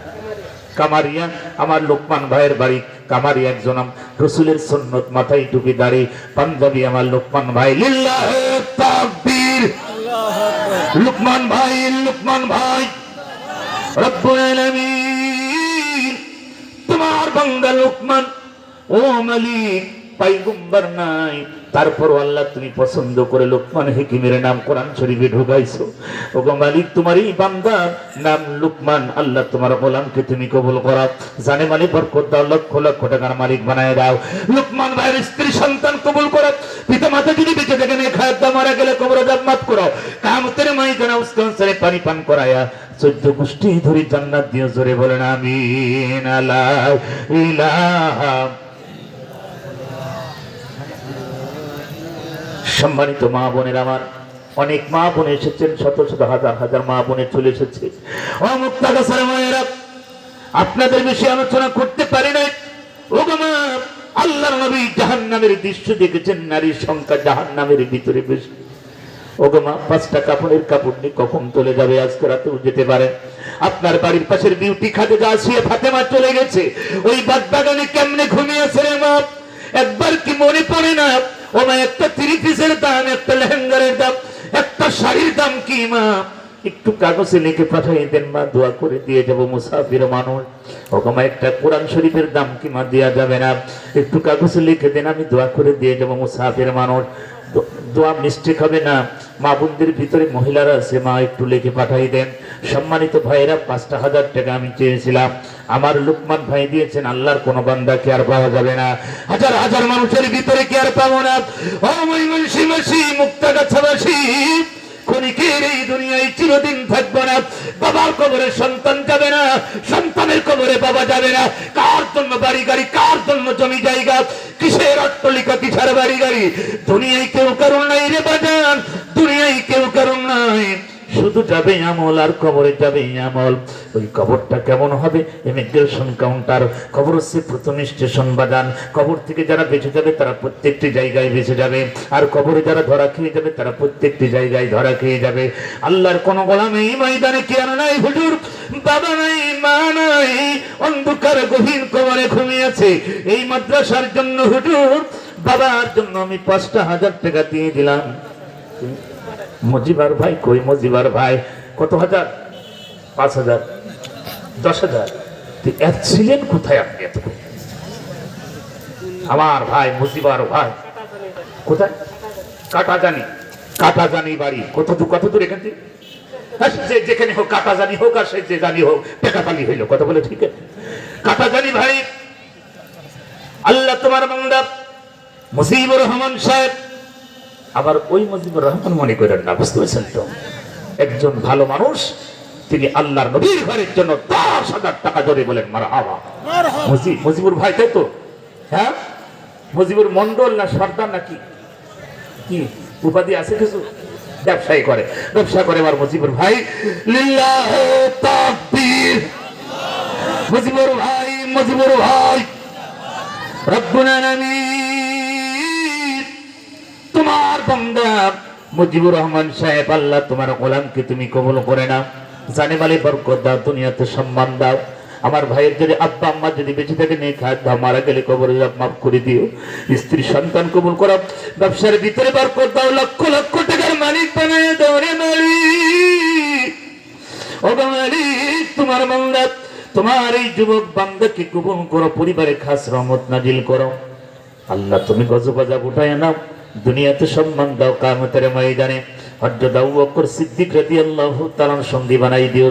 কামারিয়া। আমার লোকমান ভাইয়ের বাড়ি কামারিয়া। একজন রসুলের সুন্নত, মাথায় টুপি দাড়ি, পাঞ্জাবি আমার লোকমান ভাই। লিল্লাহে তাকবীর। লোকমান ভাই, লোকমান ভাই, রব্বুল আলামিন তোমার বান্দা লোকমান, ও মালিক পয়গম্বর নাই, তারপর আল্লাহ তুমি পছন্দ করে লোকমান হাকিমের নাম কোরআন শরীফে ঢুকাইছো। ও গো মালিক, তোমার এই বান্দার নাম লোকমান, আল্লাহ তোমার গোলামকে তুমি কবুল করো, জানে মালিক বরকত দাও, লক্ষ লক্ষ টাকার মালিক বানায় দাও। লোকমান ভাইয়ের স্ত্রী সন্তান কবুল করো, পিতা মাতা যদি বেঁচে থাকেন খায়াত দাও, মারা গেলে কবর আযাব মাফ করো, কিয়ামতের ময়দানে উসকানসরে পানি পান করায়া 14 গোষ্ঠী ধরে জান্নাত দিও। জোরে বলেন আমিন। লা ইলাহা। সম্মানিত মা বোনের আমার, অনেক মা বোন এসেছেন, শত শত হাজার হাজার মা বোনে চলে এসেছে। ও মুক্তাগাছার মায়েরা, আপনাদের বিষয়ে আলোচনা করতে পারি না। ও গো মা, আল্লাহর নবী জাহান্নামের দৃশ্য দেখেছেন, নারীর সংখ্যা জাহান্নামের ভিতরে বেশি। ও গো মা, 5টা কাপড়ের কাপড় নিয়ে কখন চলে যাবে? আজকে রাতেও যেতে পারে। আপনার বাড়ির পাশের বিউটি খাদিজা আসিয়া ফাতেমা চলে গেছে, ওই বাগবাগানে কেমনে ঘুমিয়েছে রে মা, একবার কি মনে পড়ে না? ও মা, একটা 3 পিসের দাম, একটা লেহেঙ্গারের দাম, একটা শাড়ির দাম কি মা? একটু কাগজে লিখে পাঠিয়ে দেন মা, দোয়া করে দিয়ে যাব, মুসাফির মানুষ। ও মা, একটা কোরআন শরীফের দাম কি মা দেওয়া যাবে না? একটু কাগজে লিখে দেন, আমি দোয়া করে দিয়ে যাব, মুসাফির মানুষ। দোয়া মিস্টেক হবে না। মা বোনদের ভিতরে মহিলারা আছে, মা একটু লিখে পাঠিয়ে দেন। সম্মানিত ভাইরা, 5,000 টাকা আমি চেয়েছিলাম, আমার লোকমান ভাই দিয়েছেন। আল্লাহর কোন বান্দা কি আর পাওয়া যাবে না? হাজার হাজার মানুষের ভিতরে কি আর পাবো না? ও ময়মনসিংহবাসী, মুক্তাগাছাবাসী, ক্ষণিকের এই দুনিয়ায় চিরদিন থাকবো না। বাবার কবরে সন্তান যাবে না, সন্তানের কবরে বাবা যাবে না। কার জন্য বাড়ি গাড়ি, কার জন্য জমি জায়গা, কিসের অট্টালিকা, কিসের বাড়ি গাড়ি? দুনিয়ায় কেউ কারণ নাই রে বাজান, দুনিয়ায় কেউ কারণ নাই। শুধু যাবে আমল, আর কবরে যাবে আমল। ওই কবরটা কেমন হবে? Immigration counter. কবর হচ্ছে প্রথম স্টেশন বাজান। কবর থেকে যারা বেঁচে যাবে তারা প্রত্যেকটি জায়গায় বেঁচে যাবে, আর কবরে যারা ধরা খেয়ে যাবে তারা প্রত্যেকটি জায়গায় ধরা খেয়ে যাবে। আল্লাহর কোন গোলাম এই ময়দানে কি আর নাই? হুজুর বাবা নাই, মা নাই, অন্ধকার গভীর কবরে ঘুমিয়েছে। এই মাদ্রাসার জন্য হুজুর বাবার জন্য আমি 5,000 টাকা দিয়ে দিলাম। মজিবার ভাই কই? মজিবার ভাই কত হাজার? 5,000, 10,000। ছিলেন কোথায় আপনি এত? আমার ভাই মজিবার ভাই কোথায়? কাটাজানি। কাটাজানি বাড়ি কত দূর? কত দূর এখান থেকে? যেখানে হোক, কাটাজানি হোক আর সে যে জানি হোক, টেকাতালি হইল, কথা বলে ঠিক আছে। কাটাজানি ভাই, আল্লাহ তোমার বান্দা মুজিবুর রহমান সাহেব, আবার ওই মুজিবুর রহমান মনে করেন না, বুঝতে পারছেন তো? একজন ভালো মানুষ, তিনি আল্লাহর নবীর ঘরের জন্য 10,000 টাকা ধরে বলেন মারহাবা। মুজিবুর ভাই, তাই তো? হ্যাঁ, মুজিবুর মন্ডল না সর্দার নাকি কি উপাধি আছে কিছু? ব্যবসায়ী করে, ব্যবসা করে আমার মুজিবুর ভাই। লিল্লাহে তাকবীর। মুজিবুর ভাই, মুজিবুর ভাই, রব্বুল আলামিন তোমার বান্দা মুজিবুর রহমান সাহেব, আল্লাহ তোমার গোলামকে তুমি কবুল করে নাও, জানে মালে বরকত দাও, দুনিয়াতে সম্মান দাও। আমার ভাইয়ের যদি আব্বা আম্মা যদি বেঁচে থাকে নেই খায় বা মারা গেলে কবরে মাফ করে দিও, স্ত্রী সন্তান কবুল করো, ব্যবসার ভিতরে বরকত দাও, লক্ষ লক্ষ টাকার মালিক বানায় দাও রে মালিক। ও মালিক, তোমার বান্দা, তোমার এই যুবক বান্দাকে কবুল করো, পরিবারে খাস রহমত নাজিল করো। আল্লাহ তুমি গজব আযাব উঠায় নাও, দুনিয়াতে সম্মান দাও, কিয়ামতের ময়দানে হযরত আবু বকর সিদ্দিক রাদিয়াল্লাহু তাআলার সঙ্গী বানাই দিও।